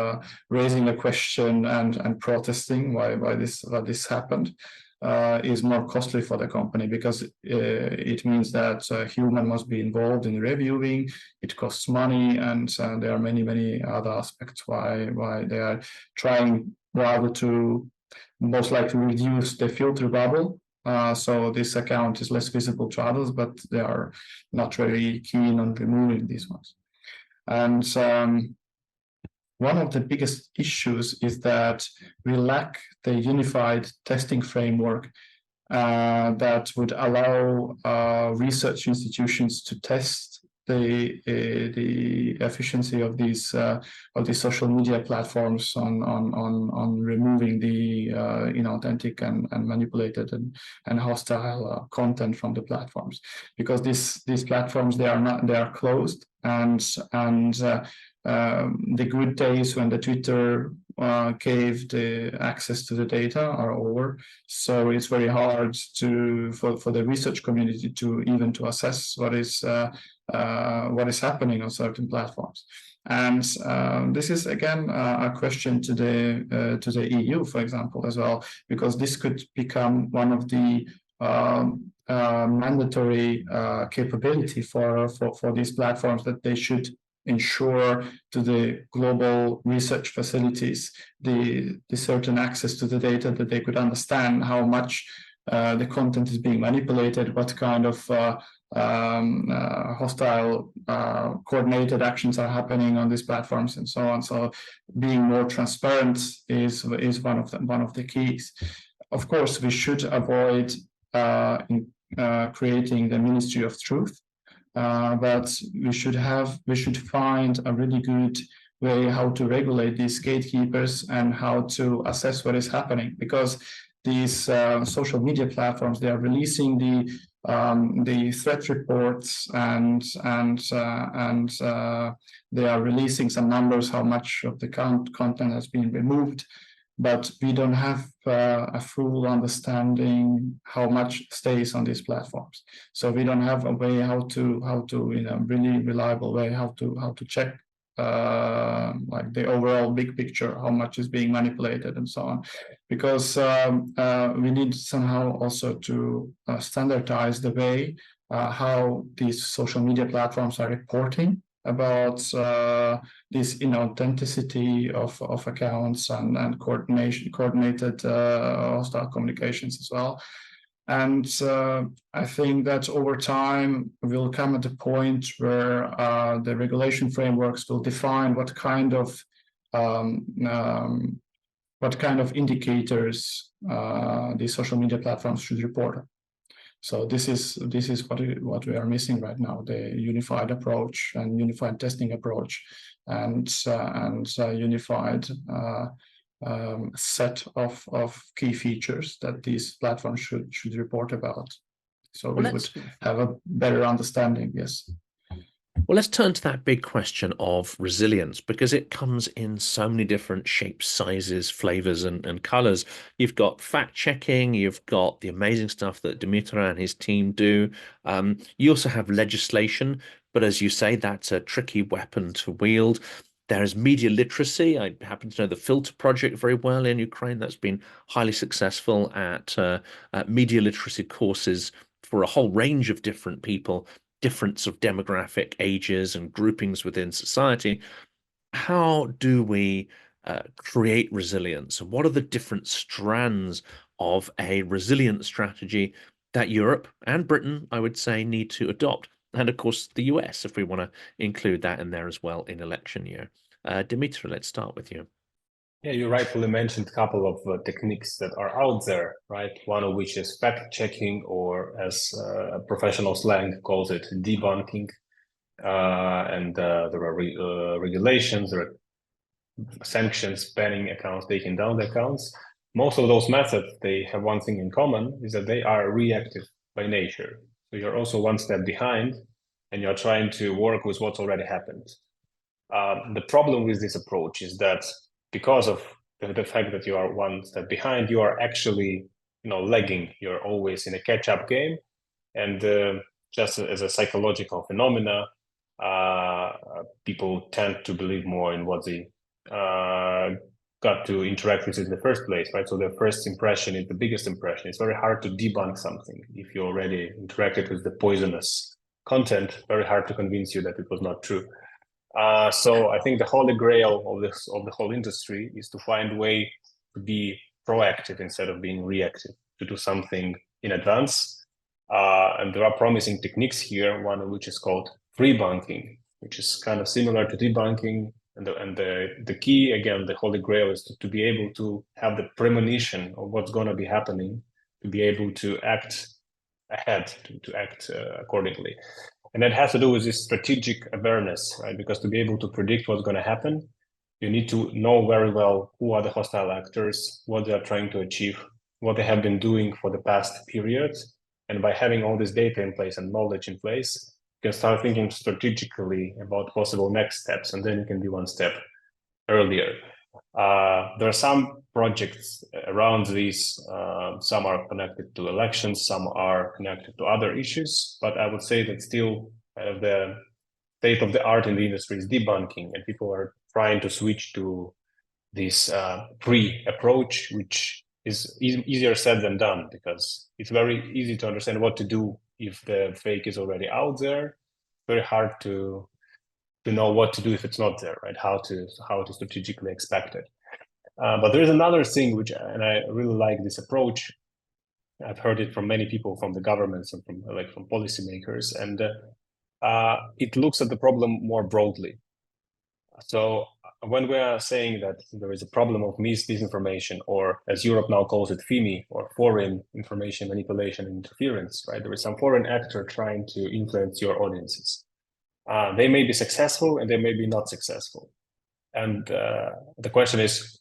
raising a question and protesting why this happened is more costly for the company, because it means that a human must be involved in reviewing. It costs money, and there are many other aspects why they are trying rather to most likely reduce the filter bubble. So this account is less visible to others, but they are not very keen on removing these ones. And one of the biggest issues is that we lack the unified testing framework that would allow research institutions to test the efficiency of these social media platforms on removing the inauthentic and manipulated and hostile content from the platforms, because these platforms they are closed, and the good days when the Twitter gave the access to the data are over. So it's very hard for the research community to assess what is happening on certain platforms. And this is again a question to the EU, for example, as well, because this could become one of the mandatory capability for these platforms, that they should ensure to the global research facilities the certain access to the data, that they could understand how much the content is being manipulated, what kind of hostile coordinated actions are happening on these platforms, and so on. So being more transparent is one of the keys. Of course, we should avoid creating the Ministry of Truth, but we should find a really good way how to regulate these gatekeepers and how to assess what is happening, because these social media platforms, they are releasing the threat reports, and they are releasing some numbers, how much of the content has been removed, but we don't have a full understanding how much stays on these platforms. So we don't have a way how to in a really reliable way how to check like the overall big picture, how much is being manipulated and so on, because we need somehow also to standardize the way how these social media platforms are reporting about this inauthenticity of accounts and coordinated hostile communications as well. And I think that over time we'll come at a point where the regulation frameworks will define what kind of indicators these social media platforms should report. So this is what we are missing right now: the unified approach and unified testing approach, and unified set of key features that these platforms should report about. So we would have a better understanding. Yes. Well, let's turn to that big question of resilience, because it comes in so many different shapes, sizes, flavors, and colors. You've got fact checking, you've got the amazing stuff that Dmytro and his team do. You also have legislation, but as you say, that's a tricky weapon to wield. There is media literacy. I happen to know the Filter project very well in Ukraine. That's been highly successful at media literacy courses for a whole range of different people, difference of demographic ages and groupings within society. How do we create resilience? And what are the different strands of a resilient strategy that Europe and Britain, I would say, need to adopt? And of course, the US, if we want to include that in there as well in election year. Dmytro, let's start with you. Yeah, you rightfully mentioned a couple of techniques that are out there, right? One of which is fact checking, or as professional slang calls it, debunking. And there are regulations, there are sanctions banning accounts, taking down the accounts. Most of those methods, they have one thing in common, is that they are reactive by nature. So you're also one step behind, and you're trying to work with what's already happened. The problem with this approach is that because of the fact that you are one step behind, you are actually, lagging. You're always in a catch-up game, and just as a psychological phenomena, people tend to believe more in what they got to interact with in the first place, right? So their first impression is the biggest impression. It's very hard to debunk something if you already interacted with the poisonous content. Very hard to convince you that it was not true. So I think the holy grail of the whole industry is to find a way to be proactive instead of being reactive, to do something in advance. And there are promising techniques here, one of which is called pre-bunking, which is kind of similar to debunking. And the key, again, the holy grail is to be able to have the premonition of what's going to be happening, to be able to act ahead, to act accordingly. And that has to do with this strategic awareness, right? Because to be able to predict what's going to happen, you need to know very well who are the hostile actors, what they are trying to achieve, what they have been doing for the past periods. And by having all this data in place and knowledge in place, you can start thinking strategically about possible next steps, and then you can be one step earlier. There are some projects around these. Some are connected to elections, some are connected to other issues, but I would say that still kind of the state of the art in the industry is debunking, and people are trying to switch to this pre-approach, which is easier said than done, because it's very easy to understand what to do if the fake is already out there. Very hard to know what to do if it's not there, right? How to strategically expect it. But there is another thing and I really like this approach. I've heard it from many people, from the governments and from policymakers, and it looks at the problem more broadly. So when we are saying that there is a problem of disinformation, or as Europe now calls it, FIMI, or foreign information manipulation and interference, right? There is some foreign actor trying to influence your audiences. They may be successful and they may be not successful. And the question is,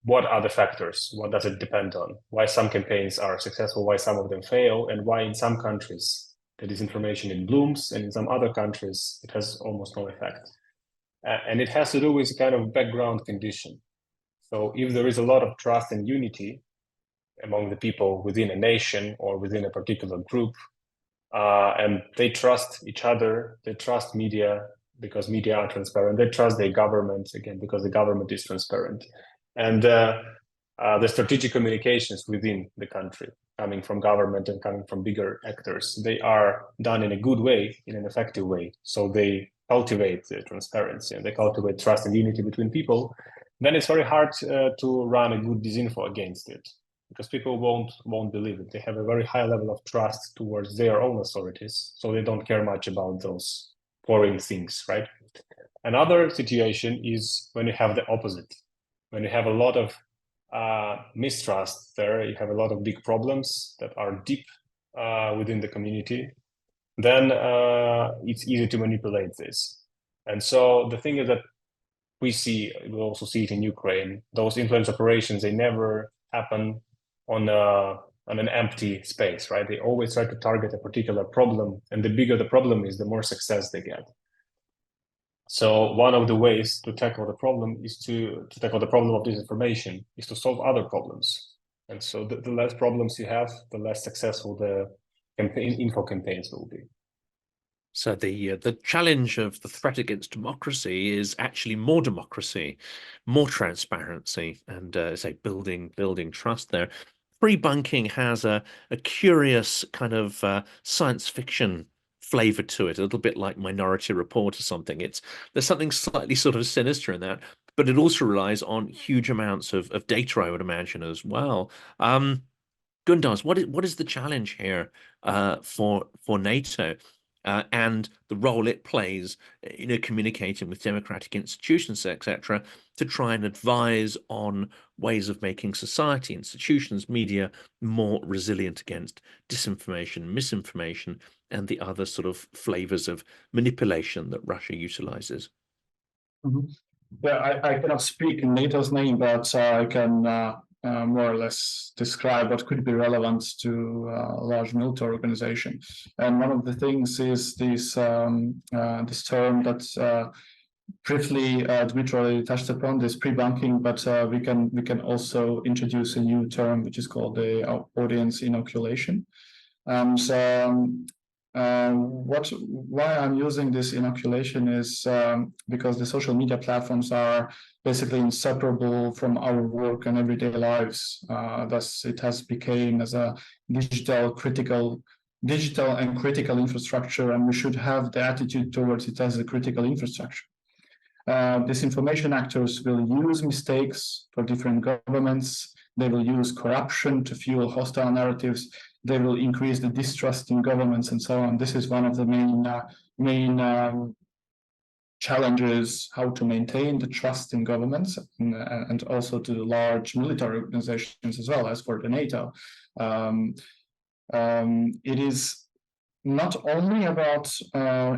what are the factors? What does it depend on? Why some campaigns are successful, why some of them fail, and why in some countries the disinformation it blooms, and in some other countries it has almost no effect. And it has to do with kind of background condition. So if there is a lot of trust and unity among the people within a nation or within a particular group, and they trust each other, they trust media because media are transparent, they trust their government, again, because the government is transparent. And the strategic communications within the country, coming from government and coming from bigger actors, they are done in a good way, in an effective way. So they cultivate the transparency and they cultivate trust and unity between people. Then it's very hard to run a good disinfo against it, because people won't believe it. They have a very high level of trust towards their own authorities, so they don't care much about those foreign things, right? Another situation is when you have the opposite. When you have a lot of mistrust there, you have a lot of big problems that are deep within the community, then it's easy to manipulate this. And so the thing is that we also see it in Ukraine, those influence operations, they never happen on an empty space, right? They always try to target a particular problem, and the bigger the problem is, the more success they get. So one of the ways to tackle the problem is to tackle the problem of disinformation is to solve other problems. And so the less problems you have, the less successful the info campaigns will be. So the challenge of the threat against democracy is actually more democracy, more transparency, and say building trust there. Pre-bunking has a curious kind of science fiction flavor to it, a little bit like Minority Report or something. There's something slightly sort of sinister in that, but it also relies on huge amounts of data, I would imagine, as well. Gundars, what is the challenge here for NATO? And the role it plays, communicating with democratic institutions, etc., to try and advise on ways of making society, institutions, media more resilient against disinformation, misinformation, and the other sort of flavors of manipulation that Russia utilizes. Mm-hmm. Yeah, I cannot speak in NATO's name, but I can more or less describe what could be relevant to a large military organization. And one of the things is this this term that briefly Dmytro touched upon, this pre-bunking, but we can also introduce a new term which is called the audience inoculation. Why I'm using this inoculation is because the social media platforms are basically inseparable from our work and everyday lives. Thus, it has become as a digital and critical infrastructure, and we should have the attitude towards it as a critical infrastructure. Disinformation actors will use mistakes for different governments. They will use corruption to fuel hostile narratives. They will increase the distrust in governments and so on. This is one of the main challenges, how to maintain the trust in governments and also to large military organizations as well as for the NATO. It is not only about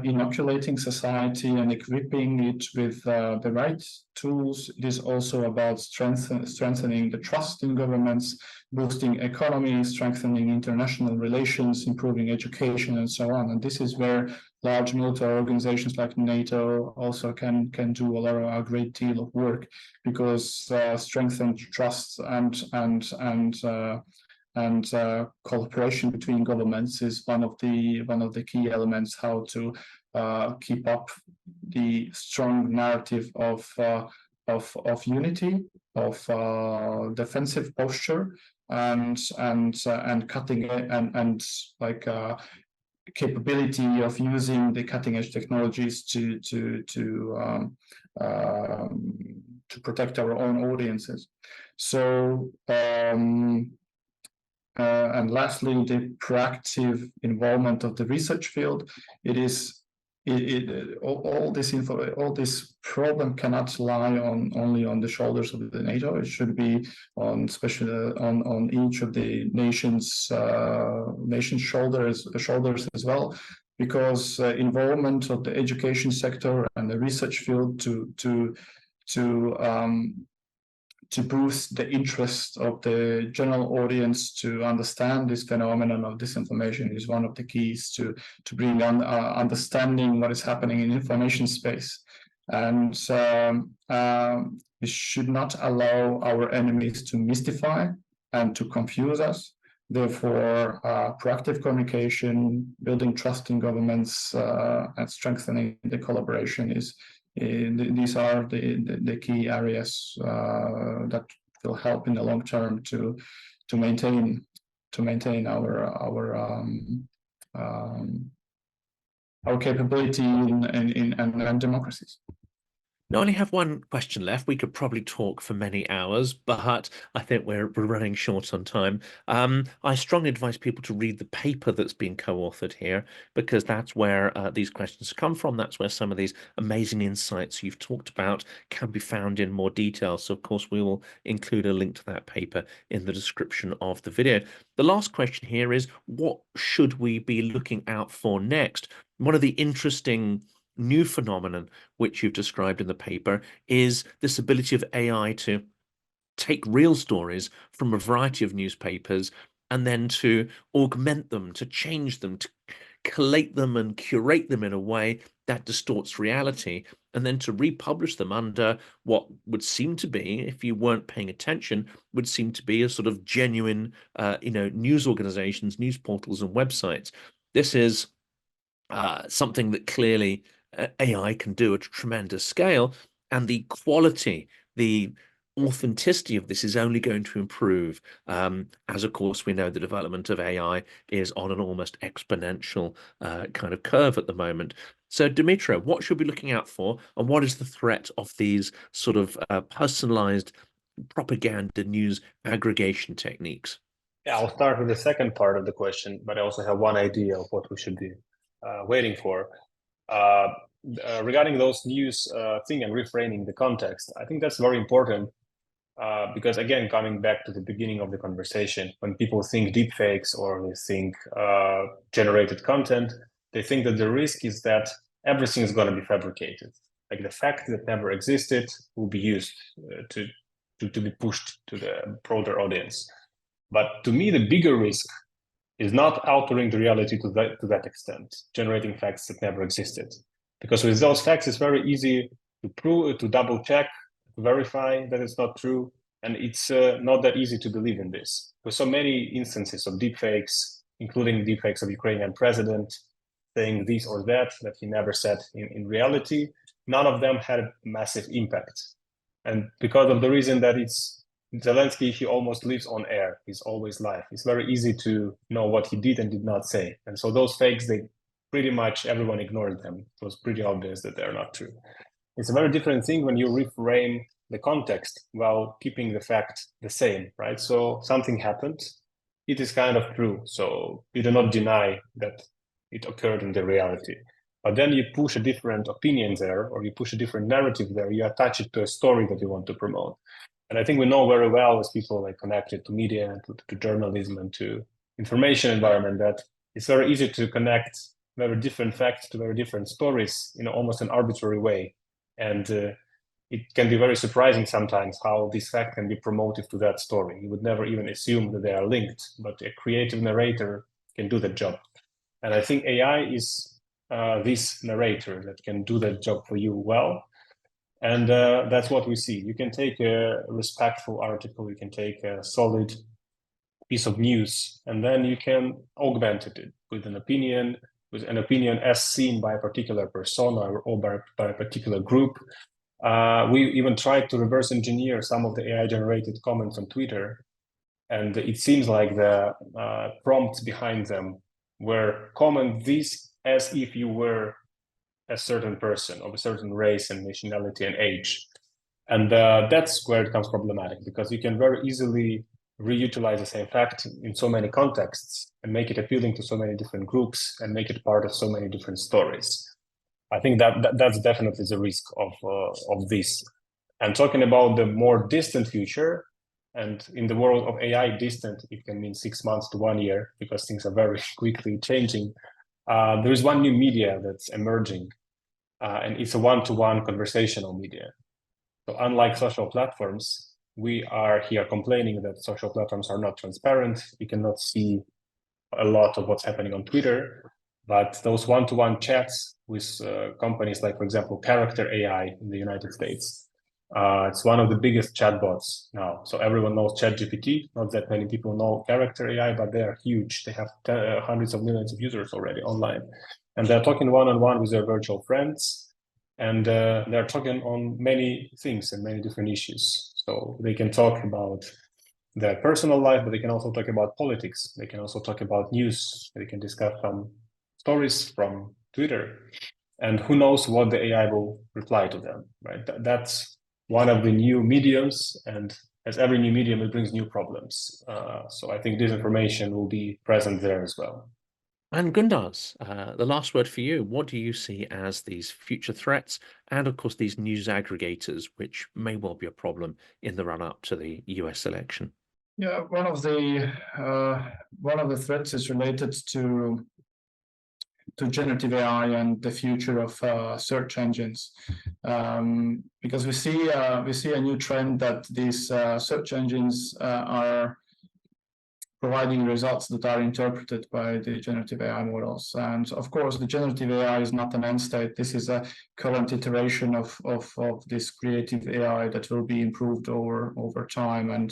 inoculating society and equipping it with the right tools, it is also about strengthening the trust in governments, boosting economy, strengthening international relations, improving education, and so on. And this is where large military organizations like NATO also can do a great deal of work, because strengthened trust and and cooperation between governments is one of the key elements how to keep up the strong narrative of unity, of defensive posture, and cutting it, and like capability of using the cutting edge technologies to protect our own audiences. So and lastly, the proactive involvement of the research field. All this problem cannot lie only on the shoulders of the NATO. It should be especially on each of the nations' shoulders as well, because involvement of the education sector and the research field to boost the interest of the general audience to understand this phenomenon of disinformation is one of the keys to bring on understanding what is happening in information space. And we should not allow our enemies to mystify and to confuse us. Therefore, proactive communication, building trust in governments, and strengthening the collaboration these are the key areas that will help in the long term to maintain our capability in democracies. Now, I only have one question left. We could probably talk for many hours, but I think we're running short on time. I strongly advise people to read the paper that's been co-authored here, because that's where these questions come from. That's where some of these amazing insights you've talked about can be found in more detail. So, of course, we will include a link to that paper in the description of the video. The last question here is, what should we be looking out for next? One of the interesting new phenomenon which you've described in the paper is this ability of AI to take real stories from a variety of newspapers and then to augment them, to change them, to collate them and curate them in a way that distorts reality, and then to republish them under what would seem to be, if you weren't paying attention, would seem to be a sort of genuine news organizations, news portals and websites. This is something that clearly AI can do at a tremendous scale, and the quality, the authenticity of this is only going to improve, as of course we know the development of AI is on an almost exponential kind of curve at the moment. So Dmytro, what should we be looking out for, and what is the threat of these sort of personalized propaganda news aggregation techniques? Yeah, I'll start with the second part of the question, but I also have one idea of what we should be waiting for. Regarding those news thing and reframing the context, I think that's very important because, again, coming back to the beginning of the conversation, when people think deepfakes or they think generated content, they think that the risk is that everything is going to be fabricated. Like the fact that never existed will be used to be pushed to the broader audience. But to me, the bigger risk is not altering the reality to that extent, generating facts that never existed. Because with those facts, it's very easy to prove, to double check, to verify that it's not true. And it's not that easy to believe in this. There's so many instances of deepfakes, including deepfakes of Ukrainian president saying this or that he never said in reality. None of them had a massive impact. And because of the reason that it's Zelenskyy, he almost lives on air. He's always live. It's very easy to know what he did and did not say. And so those fakes, they pretty much everyone ignored them. It was pretty obvious that they're not true. It's a very different thing when you reframe the context while keeping the fact the same, right? So something happened. It is kind of true. So you do not deny that it occurred in the reality. But then you push a different opinion there, or you push a different narrative there. You attach it to a story that you want to promote. And I think we know very well, as people like connected to media, to journalism, and to information environment, that it's very easy to connect very different facts to very different stories in almost an arbitrary way. And it can be very surprising sometimes how this fact can be promoted to that story. You would never even assume that they are linked, but a creative narrator can do that job. And I think AI is this narrator that can do that job for you well. And that's what we see. You can take a respectful article, you can take a solid piece of news, and then you can augment it with an opinion as seen by a particular persona or by a particular group. We even tried to reverse engineer some of the AI-generated comments on Twitter, and it seems like the prompts behind them were comment this as if you were a certain person of a certain race and nationality and age. And that's where it becomes problematic, because you can very easily reutilize the same fact in so many contexts and make it appealing to so many different groups and make it part of so many different stories. I think that's definitely the risk of this. And talking about the more distant future, and in the world of AI, distant, it can mean 6 months to 1 year, because things are very quickly changing. There is one new media that's emerging, and it's a one-to-one conversational media. So unlike social platforms, we are here complaining that social platforms are not transparent. You cannot see a lot of what's happening on Twitter, but those one-to-one chats with companies like, for example, Character AI in the United States, it's one of the biggest chatbots now. So everyone knows ChatGPT. Not that many people know Character AI, but they are huge. They have hundreds of millions of users already online. And they're talking one-on-one with their virtual friends. And they're talking on many things and many different issues. So they can talk about their personal life, but they can also talk about politics. They can also talk about news. They can discuss some stories from Twitter. And who knows what the AI will reply to them, right? That's one of the new mediums, and as every new medium, it brings new problems. So I think disinformation will be present there as well. And Gundars, the last word for you. What do you see as these future threats, and of course these news aggregators, which may well be a problem in the run-up to the US election? Yeah, one of the threats is related to generative AI and the future of search engines, because we see a new trend that these search engines are providing results that are interpreted by the generative AI models. And of course, the generative AI is not an end state. This is a current iteration of this creative AI that will be improved over time.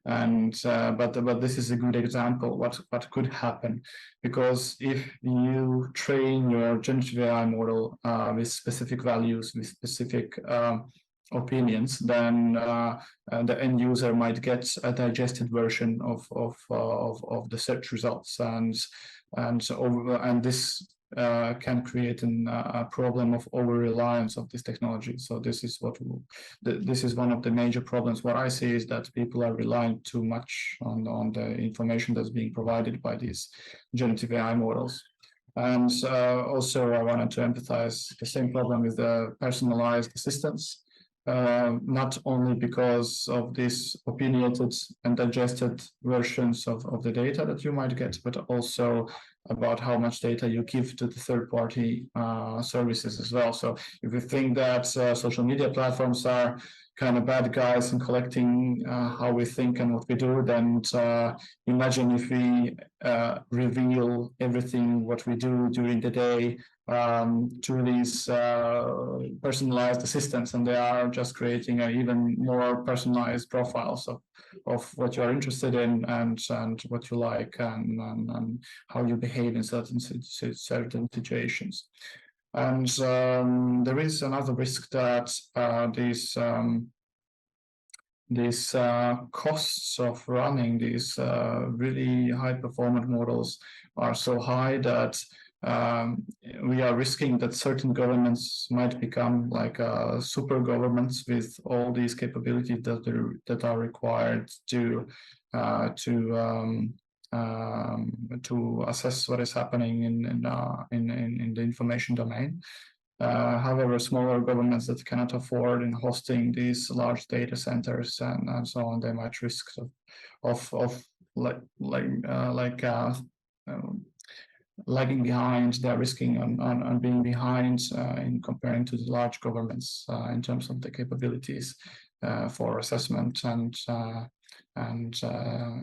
But this is a good example what could happen, because if you train your generative AI model with specific values, with specific opinions, then the end user might get a digested version of the search results, and this can create a problem of over-reliance of this technology. So this is one of the major problems. What I see is that people are relying too much on the information that's being provided by these generative AI models. And also I wanted to emphasize the same problem with the personalized assistants. Not only because of these opinionated and digested versions of the data that you might get, but also about how much data you give to the third-party services as well. So if you think that social media platforms are kind of bad guys in collecting how we think and what we do, then imagine if we reveal everything what we do during the day to these personalized assistants, and they are just creating even more personalized profiles of what you're interested in and what you like and how you behave in certain situations. And there is another risk that these costs of running these really high-performant models are so high that we are risking that certain governments might become like super governments with all these capabilities that are required to assess what is happening in the information domain. However, smaller governments that cannot afford in hosting these large data centers and so on, they might risk of lagging behind. They're risking on being behind in comparing to the large governments in terms of the capabilities for assessment and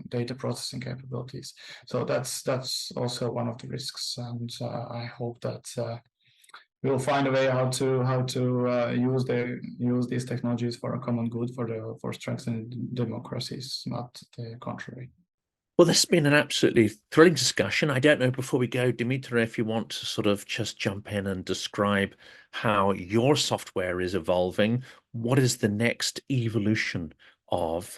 data processing capabilities. So that's also one of the risks, and I hope that we'll find a way how to use these technologies for a common good, for strengthening democracies, not the contrary. Well, this has been an absolutely thrilling discussion. I don't know, before we go, Dmytro, if you want to sort of just jump in and describe how your software is evolving, what is the next evolution of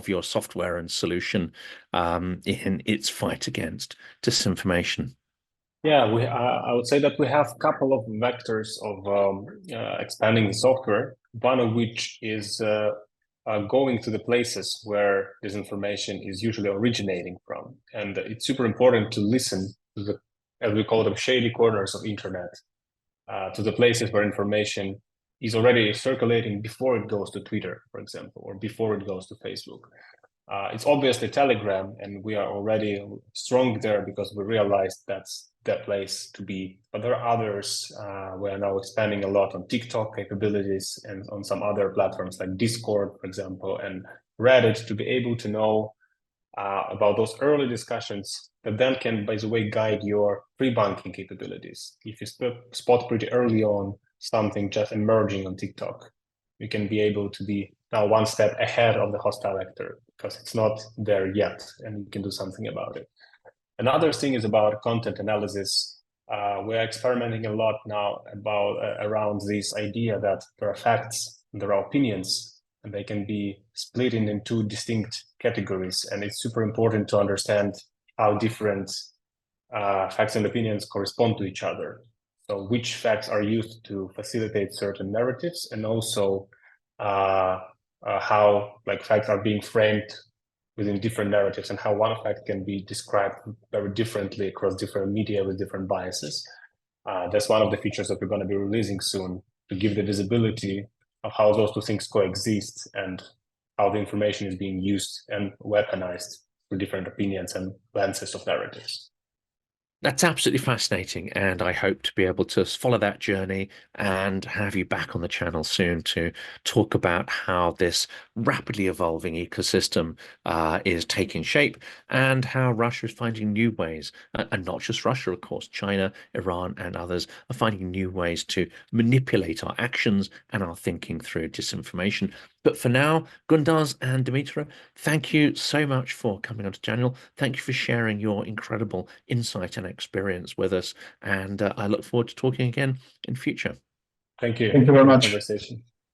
your software and solution in its fight against disinformation? Yeah, I would say that we have a couple of vectors of expanding the software, one of which is going to the places where disinformation is usually originating from. And it's super important to listen to the, as we call them, shady corners of internet, to the places where information is already circulating before it goes to Twitter, for example, or before it goes to Facebook. It's obviously Telegram, and we are already strong there because we realized that's the place to be. But there are others. We are now expanding a lot on TikTok capabilities and on some other platforms like Discord, for example, and Reddit, to be able to know about those early discussions that then can, by the way, guide your pre-bunking capabilities. If you spot pretty early on something just emerging on TikTok, you can be able to be now one step ahead of the hostile actor because it's not there yet, and you can do something about it. Another thing is about content analysis. We're experimenting a lot now around this idea that there are facts and there are opinions, and they can be split in two distinct categories. And it's super important to understand how different facts and opinions correspond to each other. So which facts are used to facilitate certain narratives, and also how facts are being framed within different narratives, and how one fact can be described very differently across different media with different biases. That's one of the features that we're going to be releasing soon, to give the visibility of how those two things coexist and how the information is being used and weaponized through different opinions and lenses of narratives. That's absolutely fascinating, and I hope to be able to follow that journey and have you back on the channel soon to talk about how this rapidly evolving ecosystem is taking shape, and how Russia is finding new ways, and not just Russia, of course, China, Iran, and others are finding new ways to manipulate our actions and our thinking through disinformation. But for now, Gundars and Dmytro, thank you so much for coming onto the channel. Thank you for sharing your incredible insight and experience with us. And I look forward to talking again in future. Thank you. Thank you very much. Conversation.